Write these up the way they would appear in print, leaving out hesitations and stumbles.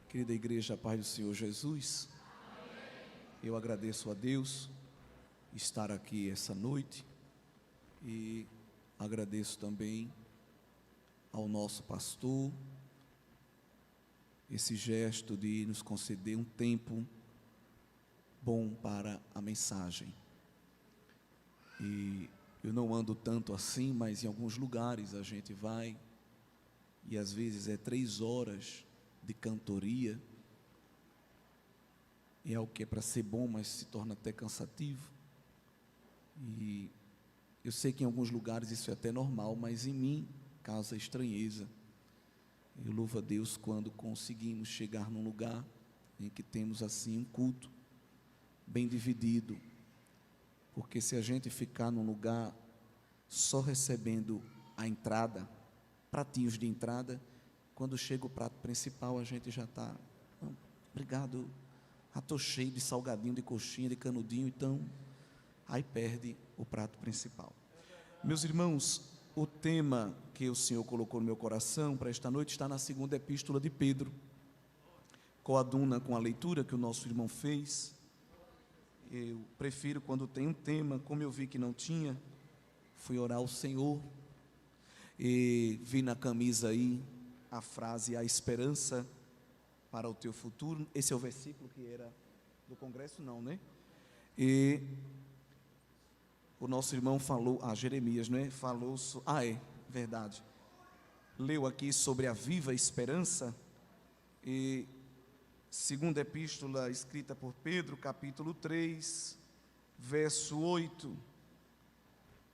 Querida igreja, a paz do Senhor Jesus. Eu agradeço a Deus estar aqui essa noite e agradeço também ao nosso pastor esse gesto de nos conceder um tempo bom para a mensagem. E eu não ando tanto assim, mas em alguns lugares a gente vai e às vezes é 3 horas de cantoria, é algo que é para ser bom, mas se torna até cansativo. E eu sei que em alguns lugares isso é até normal, mas em mim causa estranheza. Eu louvo a Deus quando conseguimos chegar num lugar em que temos assim um culto bem dividido, porque se a gente ficar num lugar só recebendo a entrada, pratinhos de entrada, quando chega o prato principal a gente já está, obrigado, já estou cheio de salgadinho, de coxinha, de canudinho, então aí perde o prato principal. Meus irmãos, o tema que o Senhor colocou no meu coração para esta noite está na segunda epístola de Pedro, coaduna com a leitura que o nosso irmão fez. Eu prefiro quando tem um tema, como eu vi que não tinha, fui orar ao Senhor e vi na camisa aí a frase, a esperança para o teu futuro. Esse é o versículo que era do congresso, não, né? E o nosso irmão falou, Jeremias, né? Falou, é verdade, leu aqui sobre a viva esperança. E segunda epístola escrita por Pedro, capítulo 3, verso 8.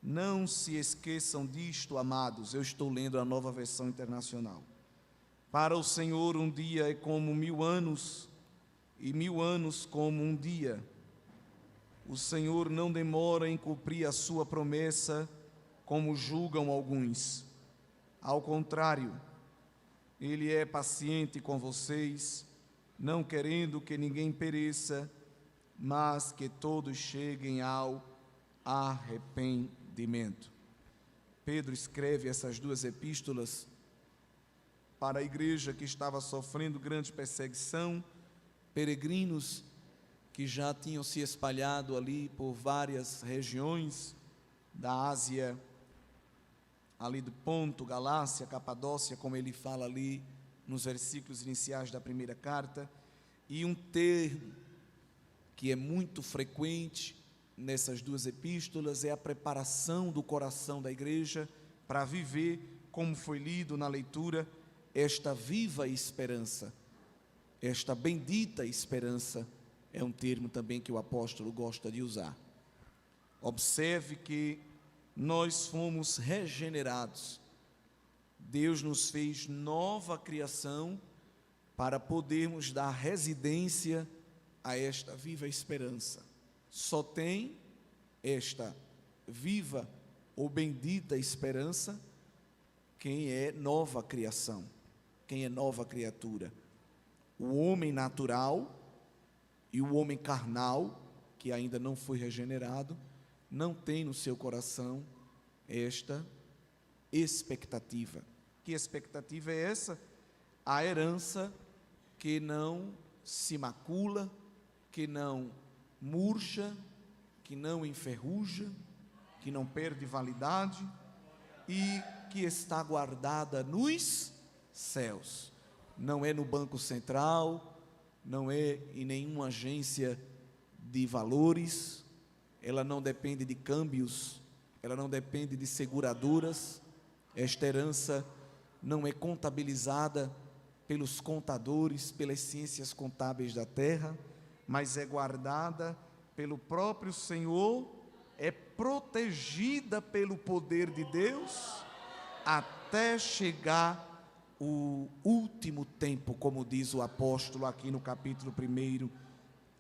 Não se esqueçam disto, amados. Eu estou lendo a Nova Versão Internacional. Para o Senhor um dia é como 1000 anos, e 1000 anos como um dia. O Senhor não demora em cumprir a sua promessa, como julgam alguns. Ao contrário, Ele é paciente com vocês, não querendo que ninguém pereça, mas que todos cheguem ao arrependimento. Pedro escreve essas 2 epístolas para a igreja que estava sofrendo grande perseguição, peregrinos que já tinham se espalhado ali por várias regiões da Ásia, ali do Ponto, Galácia, Capadócia, como ele fala ali nos versículos iniciais da primeira carta. E um termo que é muito frequente nessas 2 epístolas é a preparação do coração da igreja para viver, como foi lido na leitura, esta viva esperança, esta bendita esperança. É um termo também que o apóstolo gosta de usar. Observe que nós fomos regenerados. Deus nos fez nova criação para podermos dar residência a esta viva esperança. Só tem esta viva ou bendita esperança quem é nova criação, quem é nova criatura. O homem natural e o homem carnal, que ainda não foi regenerado, não tem no seu coração esta expectativa. Que expectativa é essa? A herança que não se macula, que não murcha, que não enferruja, que não perde validade e que está guardada nos céus. Não é no Banco Central, não é em nenhuma agência de valores, ela não depende de câmbios, ela não depende de seguradoras. Esta herança não é contabilizada pelos contadores, pelas ciências contábeis da terra, mas é guardada pelo próprio Senhor, é protegida pelo poder de Deus, até chegar o último tempo, como diz o apóstolo aqui no capítulo 1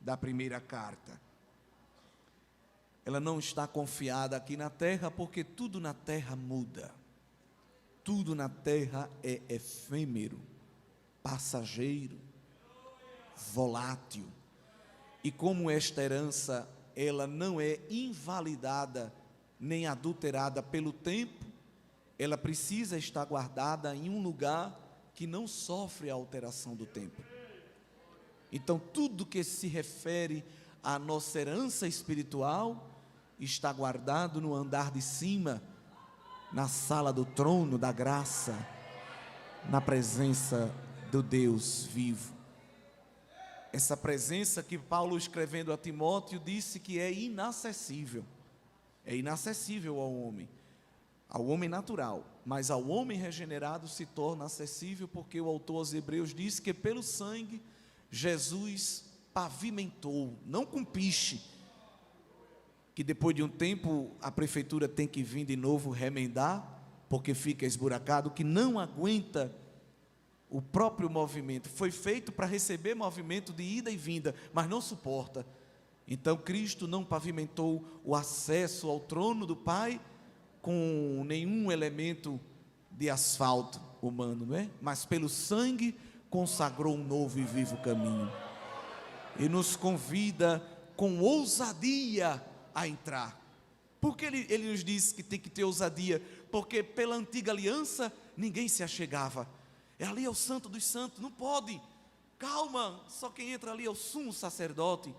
da primeira carta. Ela não está confiada aqui na terra, porque tudo na terra muda, tudo na terra é efêmero, passageiro, volátil. E como esta herança, ela não é invalidada nem adulterada pelo tempo, ela precisa estar guardada em um lugar que não sofre a alteração do tempo. Então, tudo que se refere à nossa herança espiritual está guardado no andar de cima, na sala do trono da graça, na presença do Deus vivo. Essa presença que Paulo, escrevendo a Timóteo, disse que é inacessível ao homem natural, mas ao homem regenerado se torna acessível, porque o autor aos Hebreus diz que pelo sangue Jesus pavimentou, não com piche, que depois de um tempo a prefeitura tem que vir de novo remendar, porque fica esburacado, que não aguenta o próprio movimento. Foi feito para receber movimento de ida e vinda, mas não suporta. Então Cristo não pavimentou o acesso ao trono do Pai com nenhum elemento de asfalto humano, não é? Mas pelo sangue consagrou um novo e vivo caminho, e nos convida com ousadia a entrar. Porque ele nos diz que tem que ter ousadia? Porque pela antiga aliança ninguém se achegava. Ali é o santo dos santos, não pode, calma, só quem entra ali é o sumo sacerdote.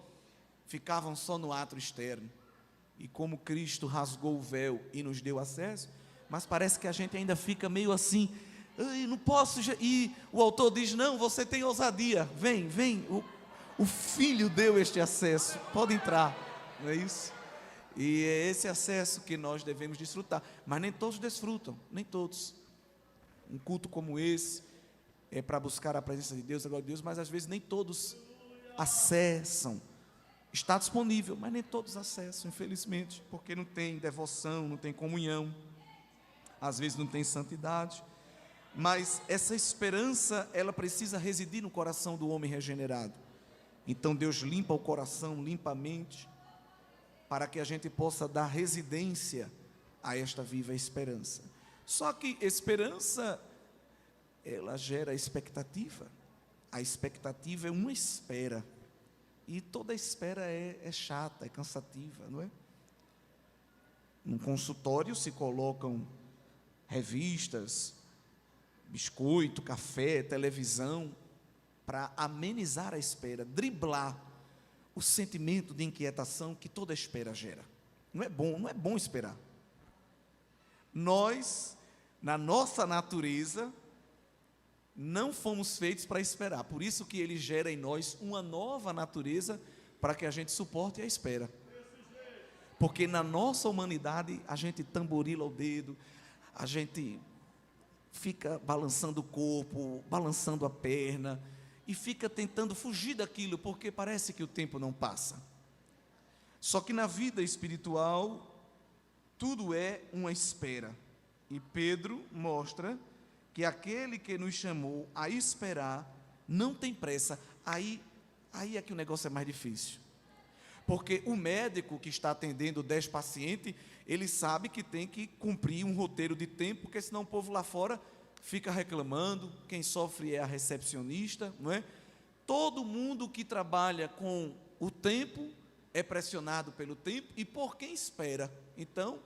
Ficavam só no átrio externo. E como Cristo rasgou o véu e nos deu acesso, mas parece que a gente ainda fica meio assim, não posso. E o autor diz: não, você tem ousadia, vem, o Filho deu este acesso, pode entrar, não é isso? E é esse acesso que nós devemos desfrutar, mas nem todos desfrutam, nem todos. Um culto como esse é para buscar a presença de Deus, a glória de Deus, mas às vezes nem todos acessam. Está disponível, mas nem todos acessam, infelizmente, porque não tem devoção, não tem comunhão, às vezes não tem santidade. Mas essa esperança, ela precisa residir no coração do homem regenerado. Então Deus limpa o coração, limpa a mente, para que a gente possa dar residência a esta viva esperança. Só que esperança, ela gera expectativa. A expectativa é uma espera, e toda espera é chata, é cansativa, não é? Num consultório se colocam revistas, biscoito, café, televisão, para amenizar a espera, driblar o sentimento de inquietação que toda espera gera. Não é bom esperar. Nós, na nossa natureza, não fomos feitos para esperar. Por isso que Ele gera em nós uma nova natureza, para que a gente suporte a espera. Porque na nossa humanidade a gente tamborila o dedo, a gente fica balançando o corpo, balançando a perna, e fica tentando fugir daquilo, porque parece que o tempo não passa. Só que na vida espiritual, tudo é uma espera. E Pedro mostra que aquele que nos chamou a esperar não tem pressa. Aí é que o negócio é mais difícil. Porque o médico que está atendendo 10 pacientes, ele sabe que tem que cumprir um roteiro de tempo, porque senão o povo lá fora fica reclamando. Quem sofre é a recepcionista, não é? Todo mundo que trabalha com o tempo é pressionado pelo tempo e por quem espera. Então,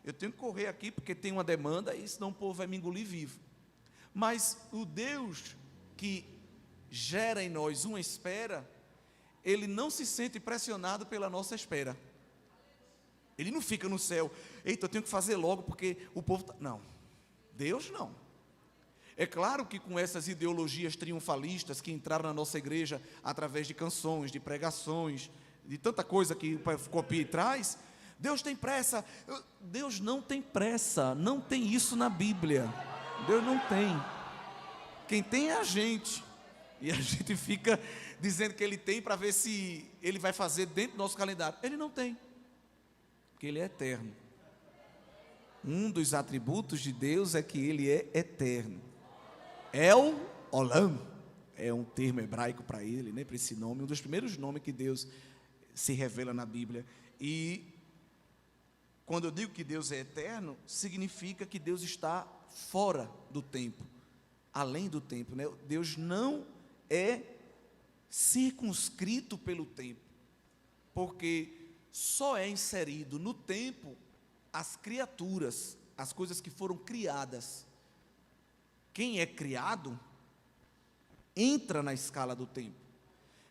eu tenho que correr aqui porque tem uma demanda, e senão o povo vai me engolir vivo. Mas o Deus que gera em nós uma espera, Ele não se sente pressionado pela nossa espera. Ele não fica no céu: eita, eu tenho que fazer logo porque o povo está... Não, Deus não. É claro que com essas ideologias triunfalistas que entraram na nossa igreja através de canções, de pregações, de tanta coisa que copia e traz, Deus tem pressa. Deus não tem pressa, não tem isso na Bíblia. Deus não tem. Quem tem é a gente. E a gente fica dizendo que Ele tem para ver se Ele vai fazer dentro do nosso calendário. Ele não tem, porque Ele é eterno. Um dos atributos de Deus é que Ele é eterno. El Olam é um termo hebraico para Ele, né, para esse nome, um dos primeiros nomes que Deus se revela na Bíblia. E quando eu digo que Deus é eterno, significa que Deus está fora do tempo, além do tempo, né? Deus não é circunscrito pelo tempo, porque só é inserido no tempo as criaturas, as coisas que foram criadas. Quem é criado entra na escala do tempo.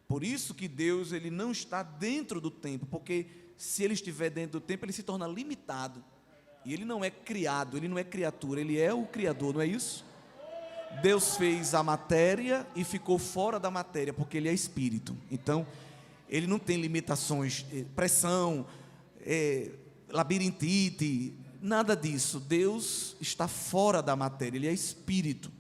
Por isso que Deus, ele não está dentro do tempo, porque se ele estiver dentro do tempo, ele se torna limitado. E ele não é criado, ele não é criatura, ele é o Criador, não é isso? Deus fez a matéria e ficou fora da matéria, porque ele é espírito. Então, ele não tem limitações, pressão, labirintite, nada disso. Deus está fora da matéria, ele é espírito.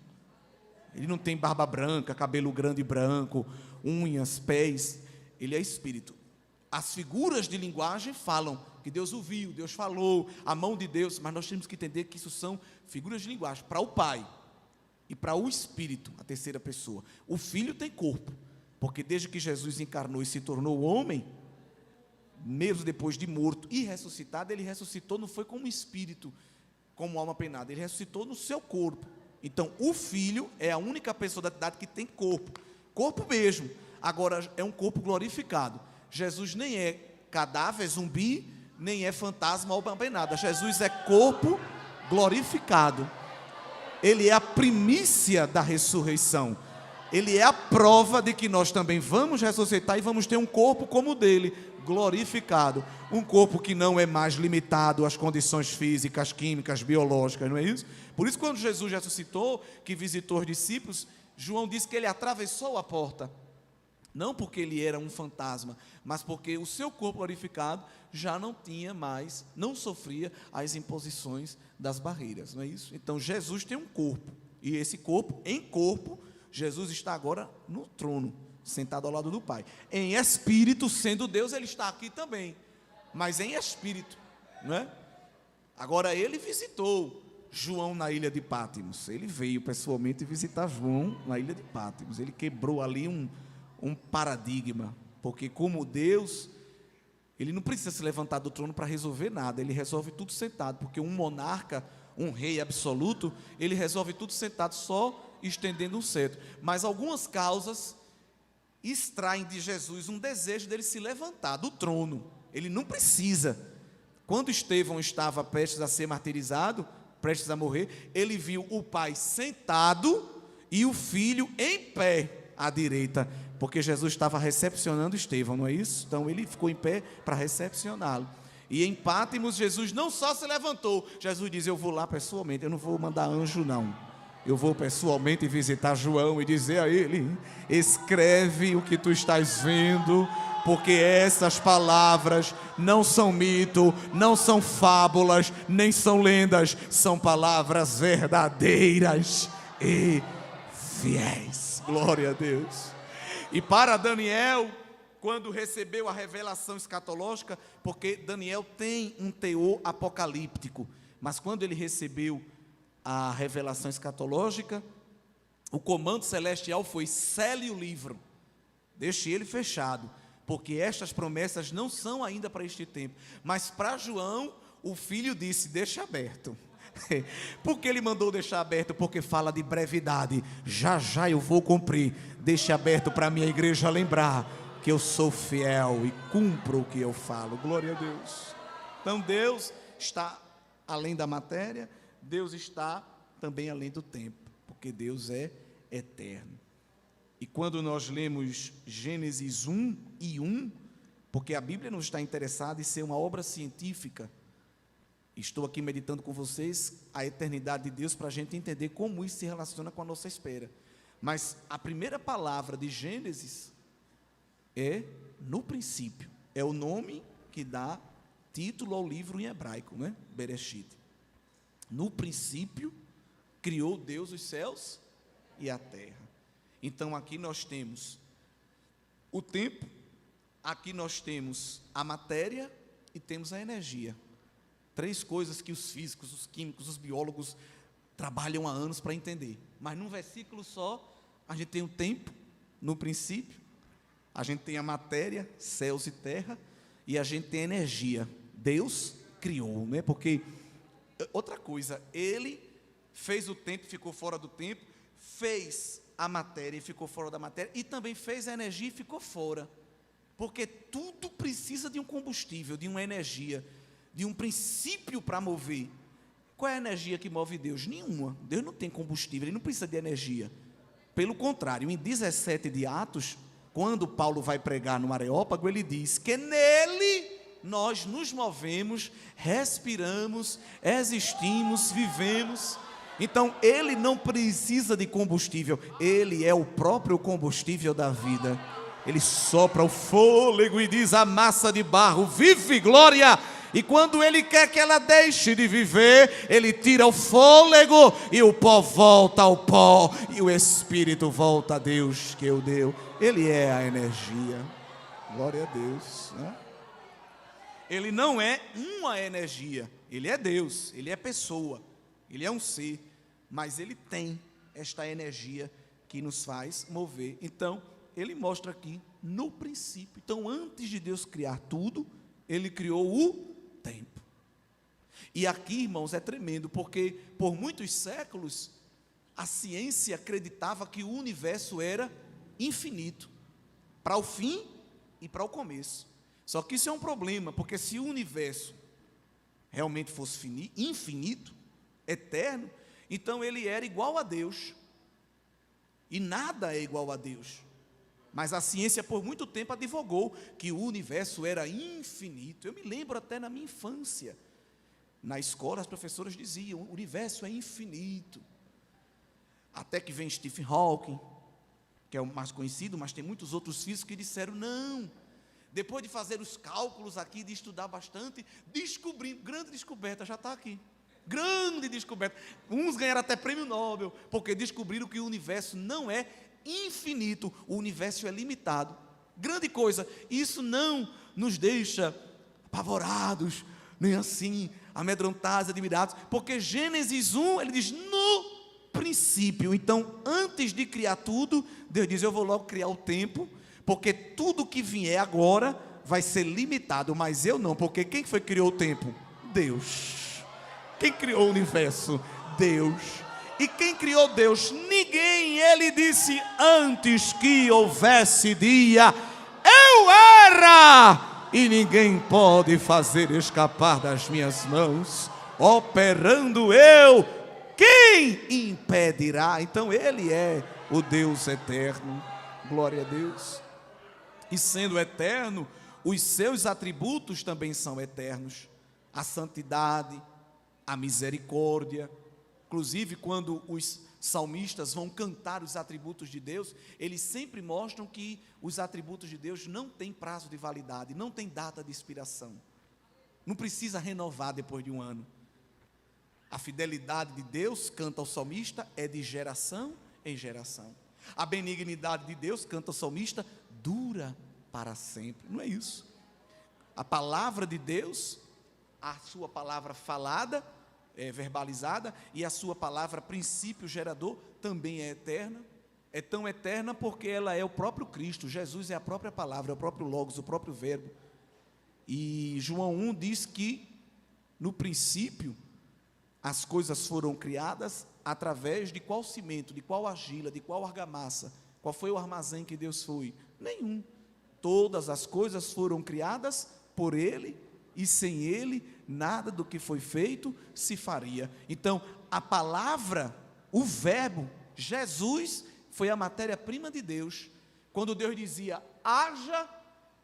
Ele não tem barba branca, cabelo grande e branco, unhas, pés, ele é espírito. As figuras de linguagem falam que Deus o viu, Deus falou, a mão de Deus, mas nós temos que entender que isso são figuras de linguagem para o Pai e para o Espírito, a terceira pessoa. O Filho tem corpo, porque desde que Jesus encarnou e se tornou homem, mesmo depois de morto e ressuscitado, ele ressuscitou, não foi como espírito, como alma penada, ele ressuscitou no seu corpo. Então, o Filho é a única pessoa da Trindade que tem corpo mesmo, agora é um corpo glorificado. Jesus nem é cadáver, zumbi, nem é fantasma ou alma penada. Jesus é corpo glorificado. Ele é a primícia da ressurreição. Ele é a prova de que nós também vamos ressuscitar e vamos ter um corpo como o dele, glorificado. Um corpo que não é mais limitado às condições físicas, químicas, biológicas, não é isso? Por isso, quando Jesus ressuscitou, que visitou os discípulos, João disse que ele atravessou a porta. Não porque ele era um fantasma, mas porque o seu corpo glorificado já não tinha mais, não sofria as imposições das barreiras, não é isso? Então, Jesus tem um corpo, e esse corpo, em corpo, Jesus está agora no trono, sentado ao lado do Pai. Em espírito, sendo Deus, ele está aqui também, mas em espírito, não é? Agora, ele visitou João na ilha de Pátimos. Ele veio pessoalmente visitar João na ilha de Pátimos. Ele quebrou ali um paradigma, porque como Deus, ele não precisa se levantar do trono para resolver nada, ele resolve tudo sentado, porque um monarca, um rei absoluto, ele resolve tudo sentado, só estendendo um cetro. Mas algumas causas extraem de Jesus um desejo dele se levantar do trono. Ele não precisa. Quando Estevão estava prestes a ser martirizado, prestes a morrer, ele viu o Pai sentado e o Filho em pé à direita, porque Jesus estava recepcionando Estevão, não é isso? Então ele ficou em pé para recepcioná-lo. E em Pátimos, Jesus não só se levantou, Jesus diz: eu vou lá pessoalmente, eu não vou mandar anjo não, eu vou pessoalmente visitar João e dizer a ele: escreve o que tu estás vendo, porque essas palavras não são mito, não são fábulas, nem são lendas, são palavras verdadeiras e fiéis. Glória a Deus. E para Daniel, quando recebeu a revelação escatológica, porque Daniel tem um teor apocalíptico, mas quando ele recebeu a revelação escatológica, o comando celestial foi: cele o livro, deixe ele fechado, porque estas promessas não são ainda para este tempo. Mas para João, o filho disse: deixa aberto. Por que ele mandou deixar aberto? Porque fala de brevidade. Já já eu vou cumprir. Deixe aberto para a minha igreja lembrar que eu sou fiel e cumpro o que eu falo. Glória a Deus. Então Deus está além da matéria, Deus está também além do tempo, porque Deus é eterno. E quando nós lemos Gênesis 1:1, porque a Bíblia não está interessada em ser uma obra científica, estou aqui meditando com vocês a eternidade de Deus para a gente entender como isso se relaciona com a nossa espera. Mas a primeira palavra de Gênesis é no princípio. É o nome que dá título ao livro em hebraico, né? Bereshit. No princípio, criou Deus os céus e a terra. Então aqui nós temos o tempo, aqui nós temos a matéria e temos a energia. Três coisas que os físicos, os químicos, os biólogos trabalham há anos para entender. Mas num versículo só, a gente tem o tempo, no princípio, a gente tem a matéria, céus e terra, e a gente tem a energia. Deus criou, né? Porque, outra coisa, ele fez o tempo, ficou fora do tempo, fez a matéria e ficou fora da matéria, e também fez a energia e ficou fora. Porque tudo precisa de um combustível, de uma energia, de um princípio para mover. Qual é a energia que move Deus? Nenhuma. Deus não tem combustível, ele não precisa de energia. Pelo contrário, em 17 de Atos, quando Paulo vai pregar no Areópago, ele diz que nele nós nos movemos, respiramos, existimos, vivemos. Então ele não precisa de combustível, ele é o próprio combustível da vida. Ele sopra o fôlego e diz à massa de barro: vive, glória! E quando ele quer que ela deixe de viver, ele tira o fôlego e o pó volta ao pó, e o Espírito volta a Deus que o deu. Ele é a energia. Glória a Deus, né? Ele não é uma energia, ele é Deus, ele é pessoa, ele é um ser, mas ele tem esta energia que nos faz mover. Então, ele mostra aqui no princípio. Então, antes de Deus criar tudo, ele criou o tempo. E aqui, irmãos, é tremendo, porque por muitos séculos a ciência acreditava que o universo era infinito, para o fim e para o começo. Só que isso é um problema, porque se o universo realmente fosse infinito, eterno, então ele era igual a Deus. E nada é igual a Deus. Mas a ciência por muito tempo advogou que o universo era infinito. Eu me lembro até na minha infância, na escola as professoras diziam: o universo é infinito. Até que vem Stephen Hawking, que é o mais conhecido, mas tem muitos outros físicos que disseram: não. Depois de fazer os cálculos aqui, de estudar bastante, descobri, grande descoberta, já está aqui. Grande descoberta. Uns ganharam até prêmio Nobel, porque descobriram que o universo não é infinito, o universo é limitado. Grande coisa. Isso não nos deixa apavorados, nem assim, amedrontados, admirados, porque Gênesis 1, ele diz: no princípio. Então, antes de criar tudo, Deus diz: eu vou logo criar o tempo, porque tudo que vier agora vai ser limitado, mas eu não, porque quem foi que criou o tempo? Deus. Quem criou o universo? Deus. E quem criou Deus? Ninguém. Ele disse: antes que houvesse dia, eu era, e ninguém pode fazer escapar das minhas mãos. Operando eu, quem impedirá? Então ele é o Deus eterno. Glória a Deus. E sendo eterno, os seus atributos também são eternos. A santidade, a misericórdia. Inclusive, quando os salmistas vão cantar os atributos de Deus, eles sempre mostram que os atributos de Deus não têm prazo de validade, não tem data de expiração. Não precisa renovar depois de um ano. A fidelidade de Deus, canta o salmista, é de geração em geração. A benignidade de Deus, canta o salmista, dura para sempre. Não é isso. A palavra de Deus, a sua palavra falada, verbalizada, e a sua palavra princípio gerador também é eterna. É tão eterna porque ela é o próprio Cristo. Jesus é a própria palavra, é o próprio Logos, o próprio verbo. E João 1 diz que no princípio as coisas foram criadas através de qual cimento, de qual argila, de qual argamassa? Qual foi o armazém que Deus foi? Nenhum. Todas as coisas foram criadas por Ele, e sem Ele, nada do que foi feito se faria. Então, a palavra, o verbo, Jesus, foi a matéria-prima de Deus. Quando Deus dizia, haja,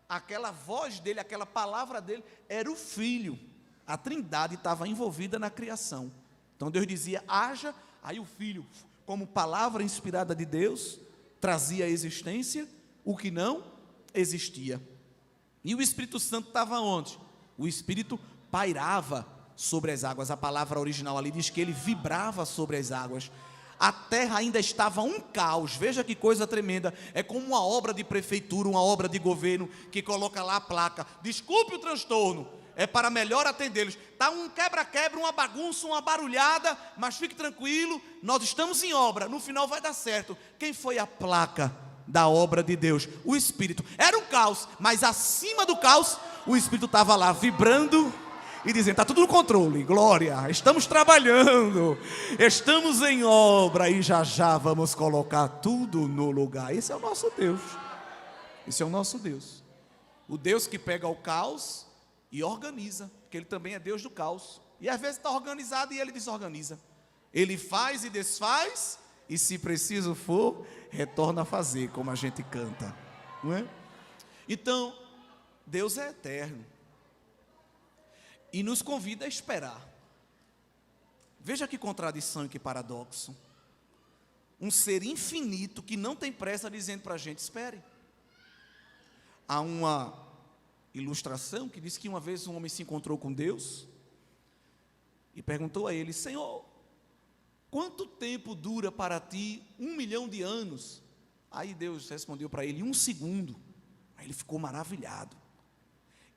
aquela voz dele, aquela palavra dele, era o Filho. A Trindade estava envolvida na criação. Então, Deus dizia, haja, aí o Filho, como palavra inspirada de Deus, trazia à existência o que não existia. E o Espírito Santo estava onde? O Espírito pairava sobre as águas. A palavra original ali diz que ele vibrava sobre as águas. A terra ainda estava um caos. Veja que coisa tremenda. É como uma obra de prefeitura, uma obra de governo, que coloca lá a placa: desculpe o transtorno, é para melhor atendê-los. Está um quebra-quebra, uma bagunça, uma barulhada, mas fique tranquilo, nós estamos em obra, no final vai dar certo. Quem foi a placa da obra de Deus? O Espírito. Era um caos, mas acima do caos, o Espírito estava lá vibrando e dizendo: está tudo no controle, glória, estamos trabalhando, estamos em obra, e já já vamos colocar tudo no lugar. Esse é o nosso Deus. Esse é o nosso Deus. O Deus que pega o caos e organiza, porque Ele também é Deus do caos. E às vezes está organizado e Ele desorganiza. Ele faz e desfaz, e se preciso for, retorna a fazer, como a gente canta. não é? Então, Deus é eterno e nos convida a esperar. Veja que contradição e que paradoxo. Um ser infinito que não tem pressa dizendo para a gente, espere. Há uma ilustração que diz que uma vez um homem se encontrou com Deus e perguntou a ele, Senhor, quanto tempo dura para ti 1 milhão de anos? Aí Deus respondeu para ele, 1 segundo. Aí ele ficou maravilhado.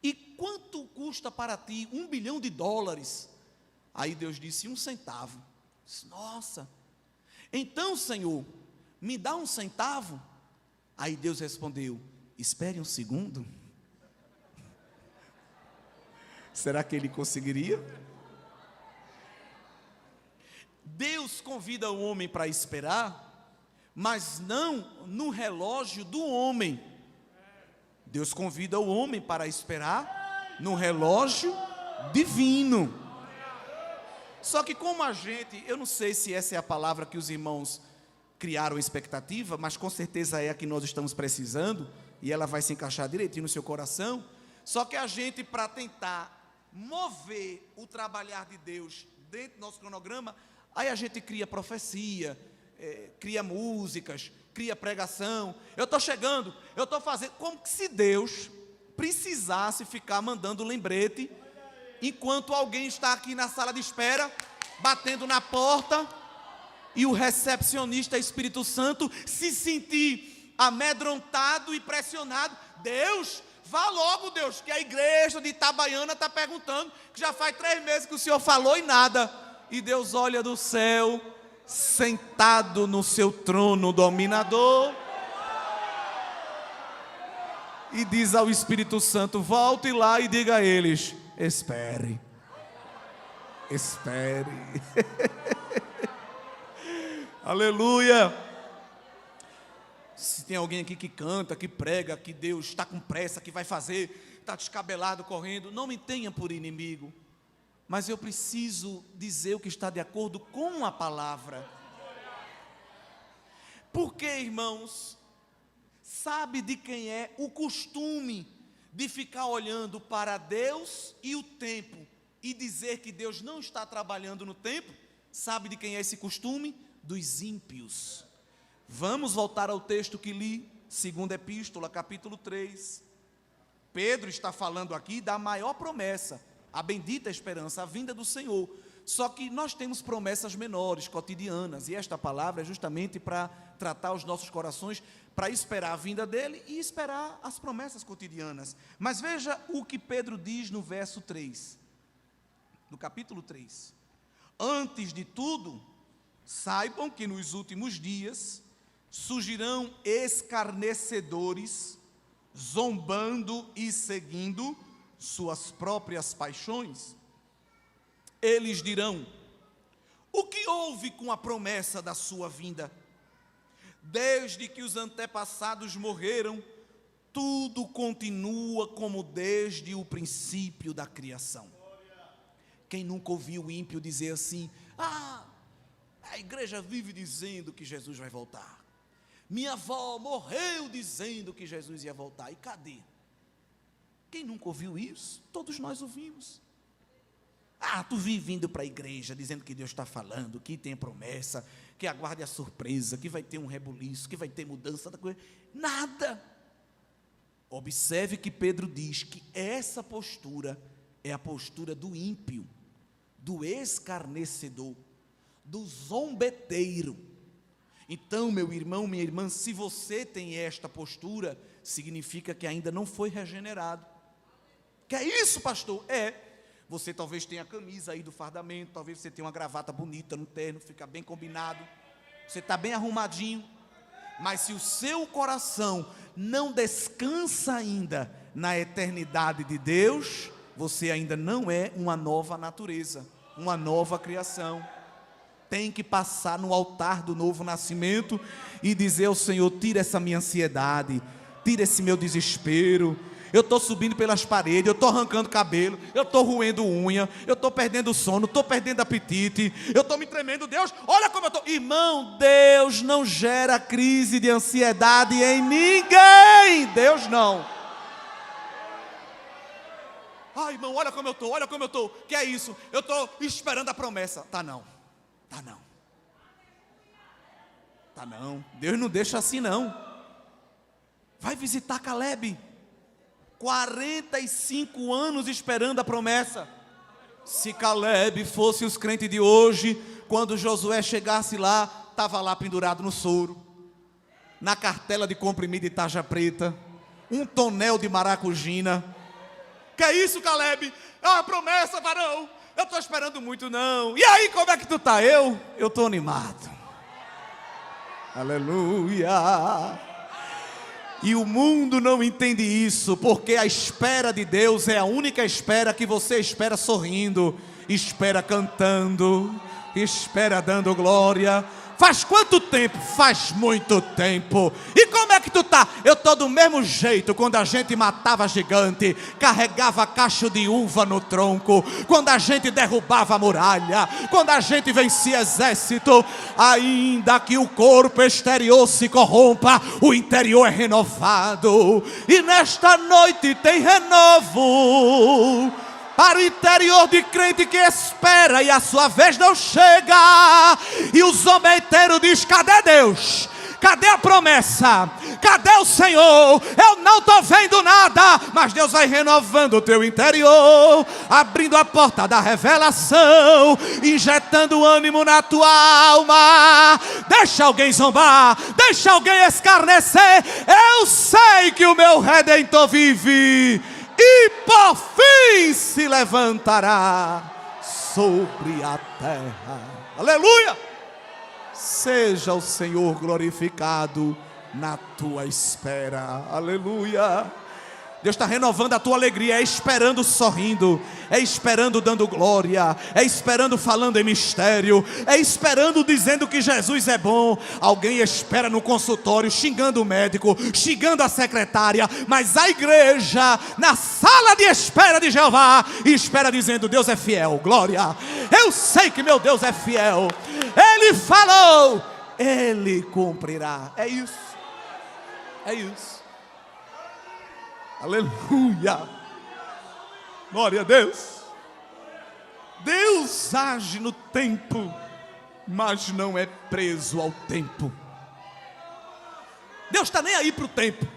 E quanto custa para ti 1 bilhão de dólares? Aí Deus disse, 1 centavo. Disse, nossa, então Senhor, me dá 1 centavo? Aí Deus respondeu, espere 1 segundo. Será que ele conseguiria? Deus convida o homem para esperar, mas não no relógio do homem. Deus convida o homem para esperar no relógio divino. Só que como a gente, eu não sei se essa é a palavra que os irmãos criaram expectativa, mas com certeza é a que nós estamos precisando, e ela vai se encaixar direitinho no seu coração. Só que a gente, para tentar mover o trabalhar de Deus dentro do nosso cronograma, aí a gente cria profecia, cria músicas, cria pregação. Eu estou chegando, eu estou fazendo, como se Deus precisasse ficar mandando lembrete, enquanto alguém está aqui na sala de espera, batendo na porta, e o recepcionista Espírito Santo se sentir amedrontado e pressionado. Deus, vá logo, Deus, que a igreja de Itabaiana está perguntando, que já faz 3 meses que o Senhor falou e nada. E Deus olha do céu, sentado no seu trono dominador, e diz ao Espírito Santo, volte lá e diga a eles, espere, espere. Aleluia. Se tem alguém aqui que canta, que prega, que Deus está com pressa, que vai fazer, está descabelado, correndo, não me tenha por inimigo, mas eu preciso dizer o que está de acordo com a palavra. Porque, irmãos, sabe de quem é o costume de ficar olhando para Deus e o tempo e dizer que Deus não está trabalhando no tempo? Sabe de quem é esse costume? Dos ímpios. Vamos voltar ao texto que li, 2ª Epístola, capítulo 3. Pedro está falando aqui da maior promessa, a bendita esperança, a vinda do Senhor. Só que nós temos promessas menores, cotidianas, e esta palavra é justamente para tratar os nossos corações, para esperar a vinda dele e esperar as promessas cotidianas. Mas veja o que Pedro diz no verso 3, no capítulo 3. Antes de tudo, saibam que nos últimos dias surgirão escarnecedores, zombando e seguindo suas próprias paixões. Eles dirão, o que houve com a promessa da sua vinda? Desde que os antepassados morreram, tudo continua como desde o princípio da criação. Quem nunca ouviu o ímpio dizer assim, a igreja vive dizendo que Jesus vai voltar. Minha avó morreu dizendo que Jesus ia voltar. E cadê? Quem nunca ouviu isso? Todos nós ouvimos. Tu vive vindo para a igreja dizendo que Deus está falando, que tem promessa, que aguarde a surpresa, que vai ter um rebuliço, que vai ter mudança da coisa. Nada. Observe que Pedro diz que essa postura é a postura do ímpio, do escarnecedor, do zombeteiro. Então, meu irmão, minha irmã, se você tem esta postura, significa que ainda não foi regenerado. Que é isso, pastor? Você talvez tenha a camisa aí do fardamento, talvez você tenha uma gravata bonita no terno, fica bem combinado, você está bem arrumadinho, mas se o seu coração não descansa ainda na eternidade de Deus, você ainda não é uma nova natureza, uma nova criação. Tem que passar no altar do novo nascimento e dizer ao Senhor, tira essa minha ansiedade, tira esse meu desespero. Eu estou subindo pelas paredes, eu estou arrancando cabelo, eu estou roendo unha, eu estou perdendo sono, estou perdendo apetite, eu estou me tremendo. Deus, olha como eu estou. Irmão, Deus não gera crise de ansiedade em ninguém. Deus não. Ai, irmão, olha como eu estou. Que é isso? Eu estou esperando a promessa. Tá não. Deus não deixa assim não. Vai visitar Caleb. 45 anos esperando a promessa. Se Caleb fosse os crentes de hoje, quando Josué chegasse lá, estava lá pendurado no soro, na cartela de comprimido de tarja preta, um tonel de maracujina. Que é isso, Caleb? É uma promessa, varão. Eu estou esperando muito não. E aí, como é que tu está? Eu estou animado. Aleluia. E o mundo não entende isso, porque a espera de Deus é a única espera que você espera sorrindo, espera cantando, espera dando glória. Faz quanto tempo? Faz muito tempo. E como é que tu tá? Eu tô do mesmo jeito. Quando a gente matava gigante, carregava cacho de uva no tronco, quando a gente derrubava a muralha, quando a gente vencia exército, ainda que o corpo exterior se corrompa, o interior é renovado. E nesta noite tem renovo para o interior de crente que espera e a sua vez não chega. E o zombeteiro diz: cadê Deus? Cadê a promessa? Cadê o Senhor? Eu não estou vendo nada. Mas Deus vai renovando o teu interior, abrindo a porta da revelação, injetando ânimo na tua alma. Deixa alguém zombar, deixa alguém escarnecer. Eu sei que o meu Redentor vive e por fim se levantará sobre a terra. Aleluia! Seja o Senhor glorificado na tua espera. Aleluia! Deus está renovando a tua alegria, é esperando sorrindo, é esperando dando glória, é esperando falando em mistério, é esperando dizendo que Jesus é bom. Alguém espera no consultório xingando o médico, xingando a secretária, mas a igreja na sala de espera de Jeová espera dizendo: Deus é fiel, glória. Eu sei que meu Deus é fiel. Ele falou, Ele cumprirá. É isso. É isso. Aleluia. Glória a Deus. Deus age no tempo, mas não é preso ao tempo. Deus está nem aí para o tempo.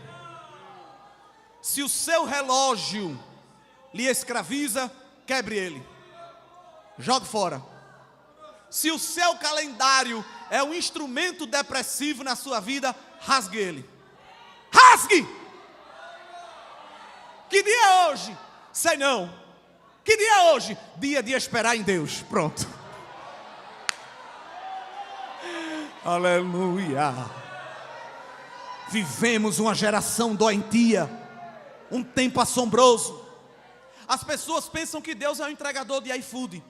Se o seu relógio lhe escraviza, quebre ele, jogue fora. Se o seu calendário é um instrumento depressivo na sua vida, rasgue ele. Rasgue! Que dia é hoje? Sei não. Que dia é hoje? Dia de esperar em Deus. Pronto. Aleluia. Vivemos uma geração doentia, um tempo assombroso. As pessoas pensam que Deus é um entregador de iFood.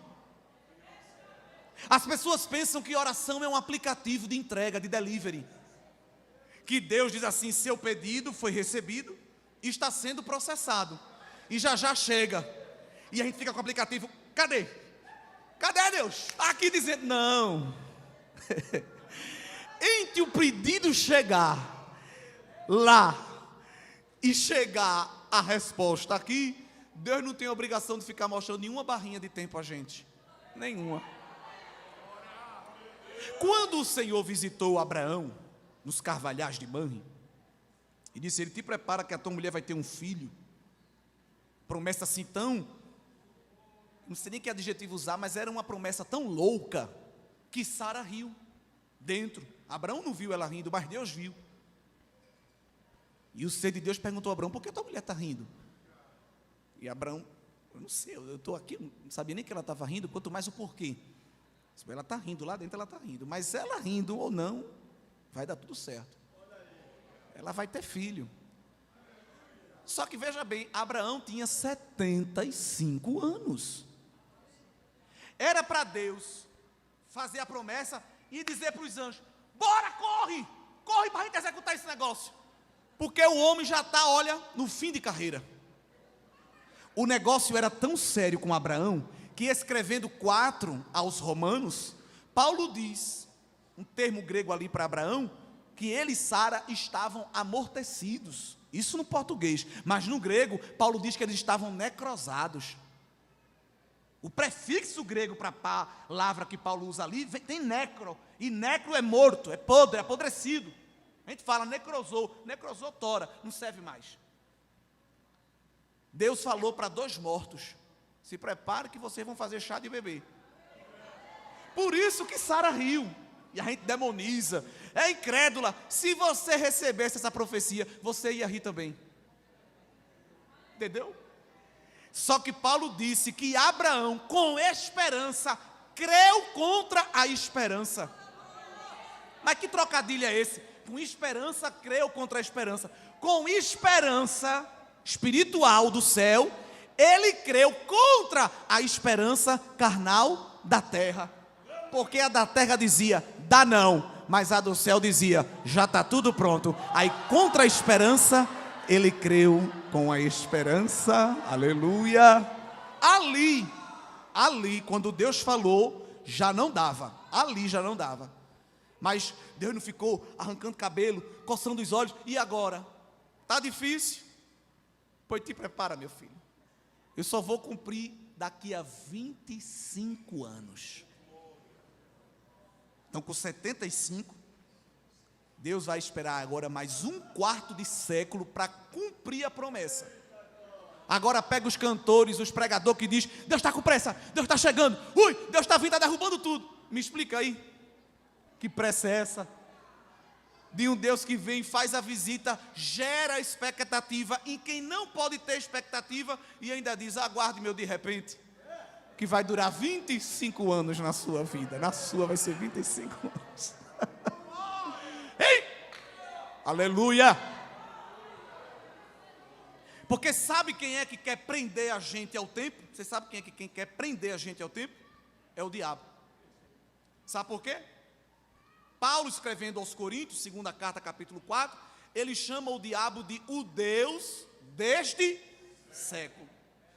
As pessoas pensam que oração é um aplicativo de entrega, de delivery. Que Deus diz assim: seu pedido foi recebido, está sendo processado e já já chega. E a gente fica com o aplicativo: cadê? Cadê Deus? Aqui dizendo: não. Entre o pedido chegar lá e chegar a resposta aqui, Deus não tem obrigação de ficar mostrando nenhuma barrinha de tempo a gente. Nenhuma. Quando o Senhor visitou Abraão nos carvalhais de Manre e disse: ele te prepara que a tua mulher vai ter um filho. Promessa assim tão, não sei nem que adjetivo usar, mas era uma promessa tão louca que Sara riu dentro. Abraão não viu ela rindo, mas Deus viu. E o ser de Deus perguntou a Abraão: por que tua mulher está rindo? E Abraão: eu não sei, eu estou aqui, não sabia nem que ela estava rindo, quanto mais o porquê. Ela está rindo, lá dentro ela está rindo, mas ela rindo ou não, vai dar tudo certo. Ela vai ter filho. Só que veja bem, Abraão tinha 75 anos. Era para Deus fazer a promessa e dizer para os anjos: bora, corre para a gente executar esse negócio. Porque o homem já está, olha, no fim de carreira. O negócio era tão sério com Abraão, que escrevendo 4 aos Romanos, Paulo diz, um termo grego ali para Abraão, que ele e Sara estavam amortecidos. Isso no português, mas no grego, Paulo diz que eles estavam necrosados. O prefixo grego para a palavra que Paulo usa ali tem necro, e necro é morto, é podre, é apodrecido. A gente fala necrosou tora, não serve mais. Deus falou para 2 mortos: se prepare que vocês vão fazer chá de bebê. Por isso que Sara riu. E a gente demoniza, é incrédula. Se você recebesse essa profecia, você ia rir também. Entendeu? Só que Paulo disse que Abraão, com esperança, creu contra a esperança. Mas que trocadilho é esse? Com esperança, creu contra a esperança. Com esperança espiritual do céu, ele creu contra a esperança carnal da terra. Porque a da terra dizia, dá não, mas a do céu dizia, já está tudo pronto. Aí contra a esperança, ele creu com a esperança, aleluia. Ali, quando Deus falou, já não dava, ali já não dava. Mas Deus não ficou arrancando cabelo, coçando os olhos, e agora? Está difícil? Pois te prepara, meu filho, eu só vou cumprir daqui a 25 anos. Então, com 75, Deus vai esperar agora mais 1/4 de século para cumprir a promessa. Agora pega os cantores, os pregadores que diz: Deus está com pressa, Deus está chegando, Deus está vindo, está derrubando tudo. Me explica aí, que pressa é essa? De um Deus que vem, faz a visita, gera expectativa em quem não pode ter expectativa e ainda diz: aguarde meu de repente, que vai durar 25 anos na sua vida. Na sua vai ser 25 anos. Ei! Aleluia! Porque sabe quem é que quer prender a gente ao tempo? Você sabe quem quer prender a gente ao tempo? É o diabo. Sabe por quê? Paulo, escrevendo aos Coríntios, segunda carta, capítulo 4, ele chama o diabo de o Deus deste século.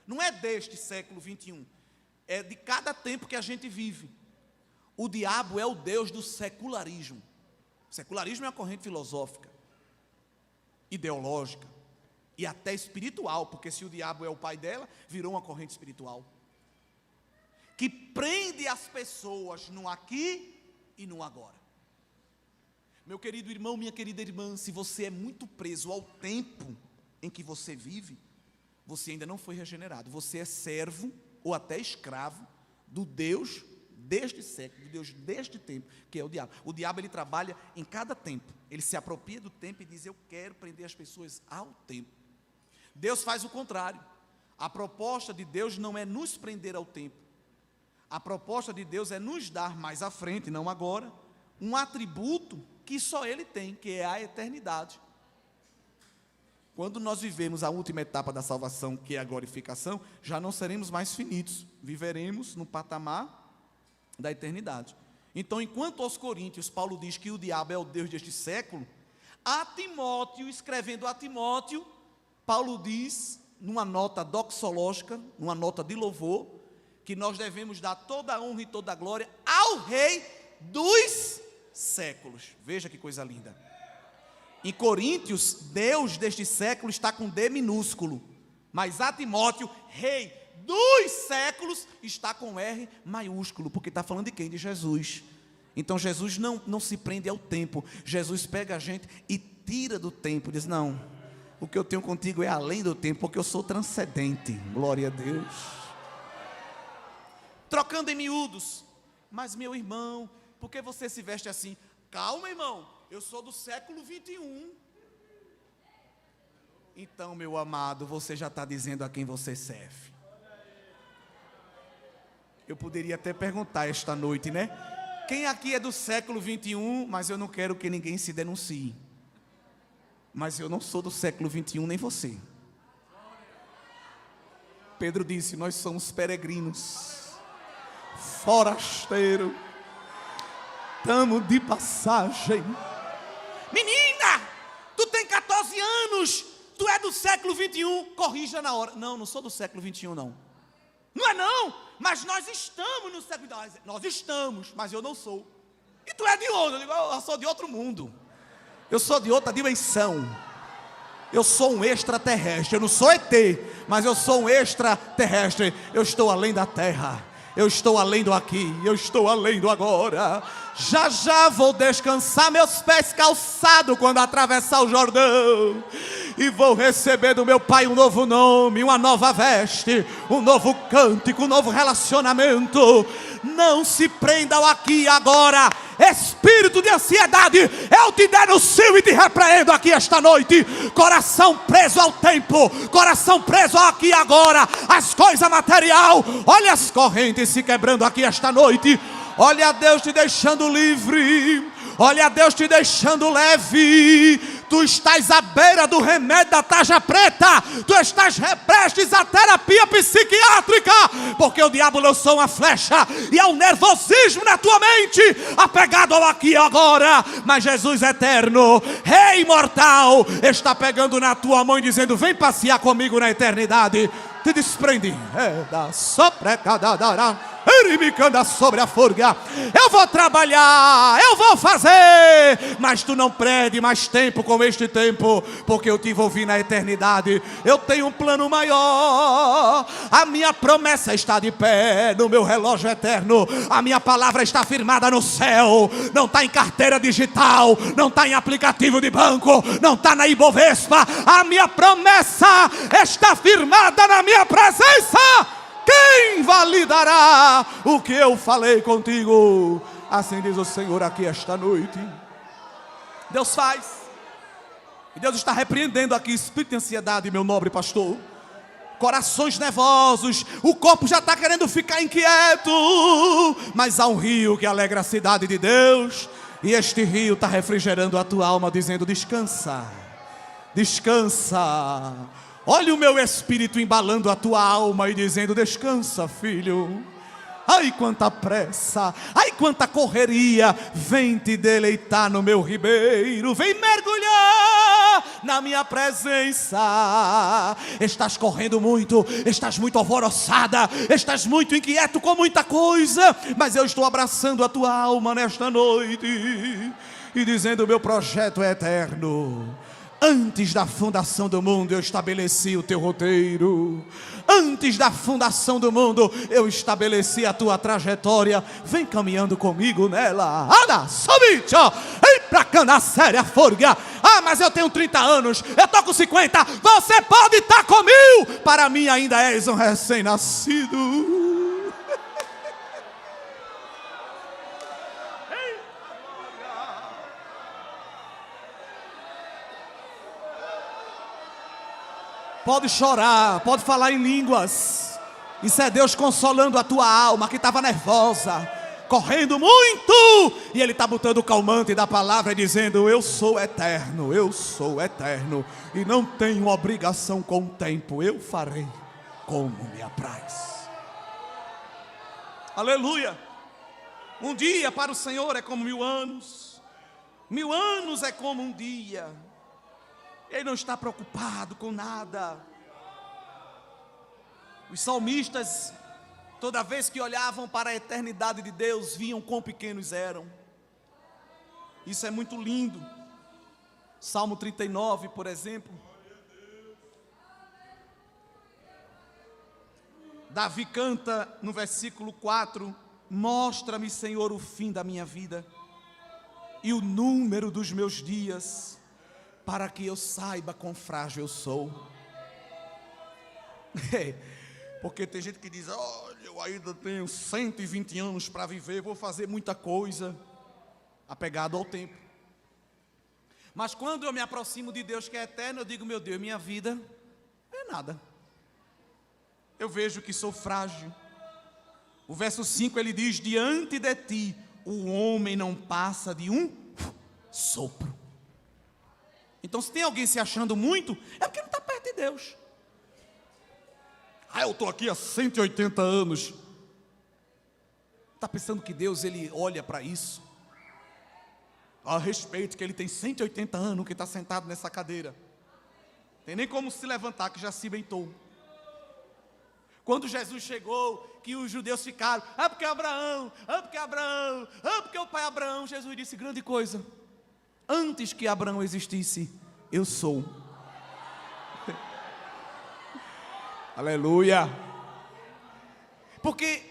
Não é deste século 21. É de cada tempo que a gente vive. O diabo é o Deus do secularismo. O secularismo é uma corrente filosófica, ideológica e até espiritual, porque se o diabo é o pai dela, virou uma corrente espiritual que prende as pessoas no aqui e no agora. Meu querido irmão, minha querida irmã, se você é muito preso ao tempo em que você vive, você ainda não foi regenerado. Você é servo ou até escravo do Deus deste século, do Deus deste tempo, que é o diabo. O diabo, ele trabalha em cada tempo. Ele se apropria do tempo e diz: eu quero prender as pessoas ao tempo. Deus faz o contrário. A proposta de Deus não é nos prender ao tempo. A proposta de Deus é nos dar mais à frente, não agora, um atributo que só Ele tem, que é a eternidade. Quando nós vivemos a última etapa da salvação, que é a glorificação, já não seremos mais finitos, viveremos no patamar da eternidade. Então, enquanto aos Coríntios, Paulo diz que o diabo é o Deus deste século, a Timóteo, escrevendo a Timóteo, Paulo diz, numa nota doxológica, numa nota de louvor, que nós devemos dar toda a honra e toda a glória ao Rei dos séculos. Veja que coisa linda. Em Coríntios, Deus deste século está com D minúsculo, mas a Timóteo, Rei dos séculos, está com R maiúsculo, porque está falando de quem? De Jesus. Então Jesus não se prende ao tempo. Jesus pega a gente e tira do tempo, diz: não, o que eu tenho contigo é além do tempo, porque eu sou transcendente. Glória a Deus. Trocando em miúdos: mas meu irmão, por que você se veste assim? Calma, irmão, eu sou do século 21. Então, meu amado, você já está dizendo a quem você serve. Eu poderia até perguntar esta noite, né? Quem aqui é do século 21, mas eu não quero que ninguém se denuncie. Mas eu não sou do século 21, nem você. Pedro disse: nós somos peregrinos, forasteiro, estamos de passagem. Menina, tu tem 14 anos, tu é do século 21, corrija na hora. Não sou do século 21 não. Não é não, mas nós estamos no século 21. Nós estamos, mas eu não sou. E tu é de onde? Eu digo: eu sou de outro mundo, eu sou de outra dimensão. Eu sou um extraterrestre, eu não sou ET, mas eu sou um extraterrestre. Eu estou além da terra, eu estou além do aqui, eu estou além do agora. Já já vou descansar meus pés calçados quando atravessar o Jordão, e vou receber do meu Pai um novo nome, uma nova veste, um novo cântico, um novo relacionamento. Não se prenda ao aqui e agora. Espírito de ansiedade, eu te denuncio e te repreendo aqui esta noite. Coração preso ao tempo, coração preso ao aqui e agora, as coisas material. Olha as correntes se quebrando aqui esta noite. Olha a Deus te deixando livre, olha a Deus te deixando leve. Tu estás à beira do remédio da tarja preta, tu estás prestes à terapia psiquiátrica, porque o diabo lançou uma flecha e há um nervosismo na tua mente, apegado ao aqui e agora. Mas Jesus eterno, Rei imortal, está pegando na tua mão e dizendo: vem passear comigo na eternidade. Te desprende da soprecadadara, erimicanda sobre a forga. Eu vou trabalhar, eu vou fazer, mas tu não prende mais tempo com este tempo, porque eu te envolvi na eternidade. Eu tenho um plano maior. A minha promessa está de pé no meu relógio eterno. A minha palavra está firmada no céu. Não está em carteira digital, não está em aplicativo de banco, não está na Ibovespa. A minha promessa está firmada na minha presença. Quem validará o que eu falei contigo? Assim diz o Senhor aqui esta noite. Deus faz. E Deus está repreendendo aqui espírito de ansiedade, meu nobre pastor. Corações nervosos, o corpo já está querendo ficar inquieto, mas há um rio que alegra a cidade de Deus, e este rio está refrigerando a tua alma, dizendo: descansa, descansa. Olha o meu espírito embalando a tua alma e dizendo: descansa, filho. Ai, quanta pressa, ai, quanta correria. Vem te deleitar no meu ribeiro, vem mergulhar na minha presença. Estás correndo muito, estás muito alvoroçada, estás muito inquieto com muita coisa, mas eu estou abraçando a tua alma nesta noite e dizendo: meu projeto é eterno. Antes da fundação do mundo eu estabeleci o teu roteiro. Antes da fundação do mundo eu estabeleci a tua trajetória. Vem caminhando comigo nela. Ana, sobe, ei pra cana séria, forga. Ah, mas eu tenho 30 anos, eu tô com 50. Você pode estar com 1000. Para mim ainda és um recém-nascido. Pode chorar, pode falar em línguas. Isso é Deus consolando a tua alma que estava nervosa, correndo muito. E Ele está botando o calmante da palavra e dizendo: eu sou eterno, eu sou eterno. E não tenho obrigação com o tempo. Eu farei como me apraz. Aleluia. Um dia para o Senhor é como 1000 anos. 1000 anos é como um dia. Ele não está preocupado com nada. Os salmistas, toda vez que olhavam para a eternidade de Deus, viam quão pequenos eram. Isso é muito lindo. Salmo 39, por exemplo. Davi canta no versículo 4: mostra-me, Senhor, o fim da minha vida e o número dos meus dias, para que eu saiba quão frágil eu sou. Porque tem gente que diz: olha, eu ainda tenho 120 anos para viver, vou fazer muita coisa, apegado ao tempo. Mas quando eu me aproximo de Deus que é eterno, eu digo: meu Deus, minha vida é nada. Eu vejo que sou frágil. O verso 5 ele diz: diante de ti o homem não passa de um sopro. Então, se tem alguém se achando muito, é porque não está perto de Deus. Ah, eu estou aqui há 180 anos. Está pensando que Deus, Ele olha para isso? A respeito que Ele tem 180 anos que está sentado nessa cadeira. Tem nem como se levantar, que já se bentou. Quando Jesus chegou, que os judeus ficaram: ah, porque Abraão, ah, porque Abraão, ah, porque o pai Abraão. Jesus disse: grande coisa. Antes que Abraão existisse, eu sou. Aleluia. Porque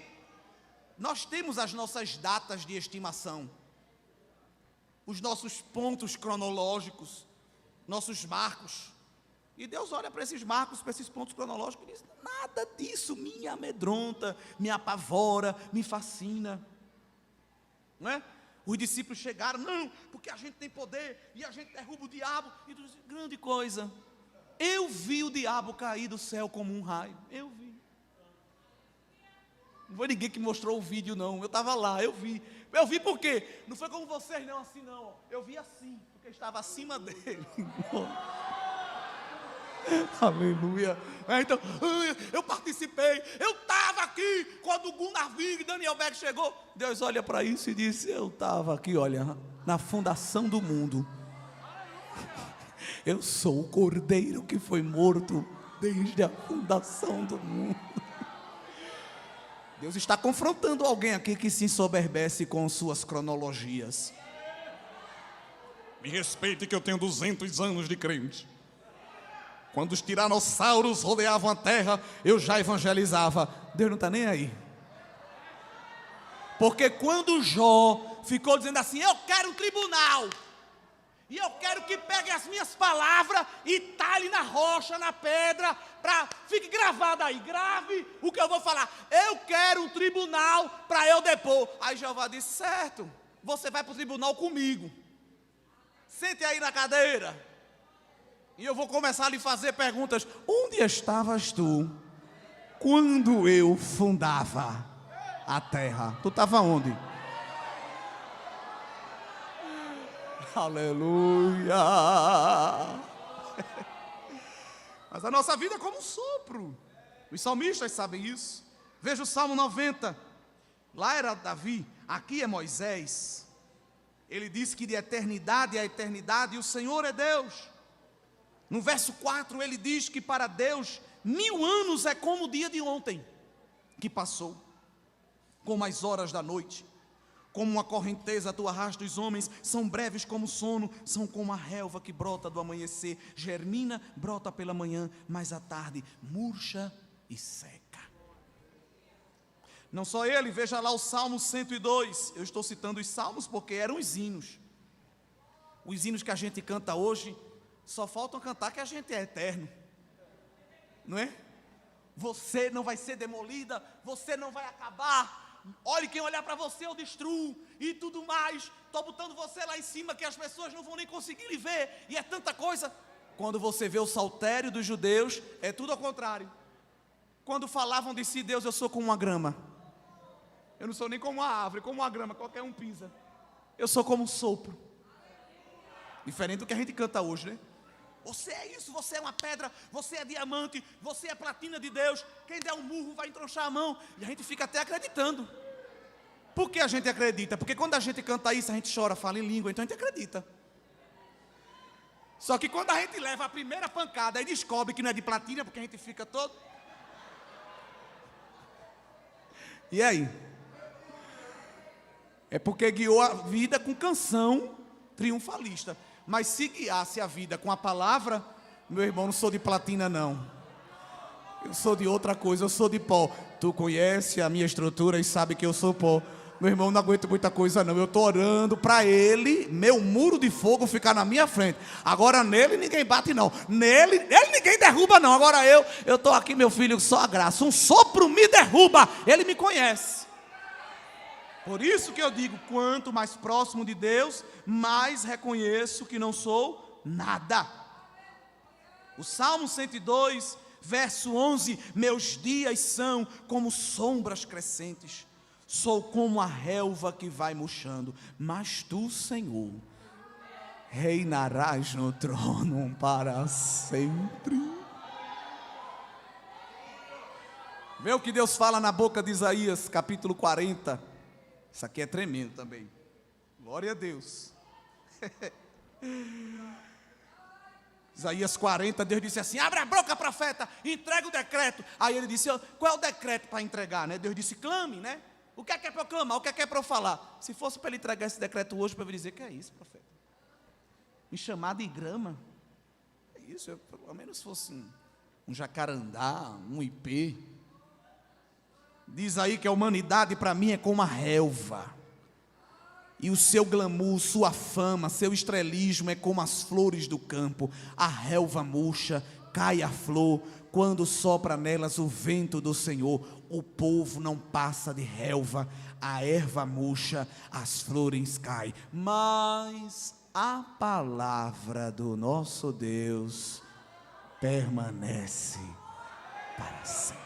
nós temos as nossas datas de estimação, os nossos pontos cronológicos, nossos marcos. E Deus olha para esses marcos, para esses pontos cronológicos e diz: nada disso me amedronta, me apavora, me fascina. Não é? Os discípulos chegaram: não, porque a gente tem poder e a gente derruba o diabo. E Deus disse: grande coisa, eu vi o diabo cair do céu como um raio. Eu vi. Não foi ninguém que mostrou o vídeo, não. Eu estava lá, eu vi. Eu vi por quê? Não foi como vocês, não, assim não. Eu vi assim, porque estava acima dele. Aleluia. Então, eu participei. Eu estava aqui quando o Gunnar Vig e Daniel Beck chegou. Deus olha para isso e disse: eu estava aqui, olha, na fundação do mundo. Eu sou o cordeiro que foi morto desde a fundação do mundo. Deus está confrontando alguém aqui que se ensoberbece com suas cronologias. Me respeite que eu tenho 200 anos de crente. Quando os tiranossauros rodeavam a terra, eu já evangelizava. Deus não está nem aí. Porque quando Jó ficou dizendo assim: eu quero um tribunal, e eu quero que pegue as minhas palavras e talhe na rocha, na pedra, para fique gravado aí, grave o que eu vou falar. Eu quero um tribunal para eu depor. Aí Jeová disse: certo, você vai para o tribunal comigo. Sente aí na cadeira. E eu vou começar a lhe fazer perguntas. Onde estavas tu quando eu fundava a terra? Tu estava onde? Aleluia. Mas a nossa vida é como um sopro. Os salmistas sabem isso. Veja o Salmo 90. Lá era Davi, aqui é Moisés. Ele diz que de eternidade a eternidade o Senhor é Deus. No verso 4 ele diz que para Deus 1000 anos é como o dia de ontem que passou, como as horas da noite. Como uma correnteza tu arrasta os homens, são breves como o sono, são como a relva que brota do amanhecer, germina, brota pela manhã, mas à tarde murcha e seca. Não só ele, veja lá o Salmo 102, eu estou citando os salmos porque eram os hinos que a gente canta hoje, só faltam cantar que a gente é eterno, não é? Você não vai ser demolida, você não vai acabar. Olhe, quem olhar para você eu destruo e tudo mais. Estou botando você lá em cima que as pessoas não vão nem conseguir lhe ver. E é tanta coisa. Quando você vê o saltério dos judeus, é tudo ao contrário. Quando falavam de si: Deus, eu sou como uma grama. Eu não sou nem como uma árvore, como uma grama, qualquer um pisa. Eu sou como um sopro. Diferente do que a gente canta hoje, né? Você é isso, você é uma pedra, você é diamante, você é platina de Deus. Quem der um murro vai entronchar a mão. E a gente fica até acreditando. Por que a gente acredita? Porque quando a gente canta isso, a gente chora, fala em língua, então a gente acredita. Só que quando a gente leva a primeira pancada e descobre que não é de platina, porque a gente fica todo... E aí? É porque guiou a vida com canção triunfalista. Mas se guiasse a vida com a palavra, meu irmão, não sou de platina não. Eu sou de outra coisa, eu sou de pó. Tu conhece a minha estrutura e sabe que eu sou pó. Meu irmão, não aguento muita coisa não. Eu estou orando para ele, meu muro de fogo ficar na minha frente. Agora nele ninguém bate não. Ele ninguém derruba não. Agora eu estou aqui, meu filho, só a graça. Um sopro me derruba. Ele me conhece. Por isso que eu digo, quanto mais próximo de Deus, mais reconheço que não sou nada. O Salmo 102, verso 11, meus dias são como sombras crescentes, sou como a relva que vai murchando, mas tu, Senhor, reinarás no trono para sempre. Vê o que Deus fala na boca de Isaías, capítulo 40. Isso aqui é tremendo também. Glória a Deus. Isaías 40, Deus disse assim: abre a boca, profeta, entrega o decreto. Aí ele disse: qual é o decreto para entregar, né? Deus disse: clame, né? O que é para eu clamar? O que é para eu falar? Se fosse para ele entregar esse decreto hoje, para eu dizer: que é isso, profeta? Me chamar de grama? É isso, eu, pelo menos fosse um jacarandá, um ipê. Diz aí que a humanidade para mim é como a relva. E o seu glamour, sua fama, seu estrelismo é como as flores do campo. A relva murcha, cai a flor, quando sopra nelas o vento do Senhor. O povo não passa de relva, a erva murcha, as flores caem. Mas a palavra do nosso Deus permanece para sempre.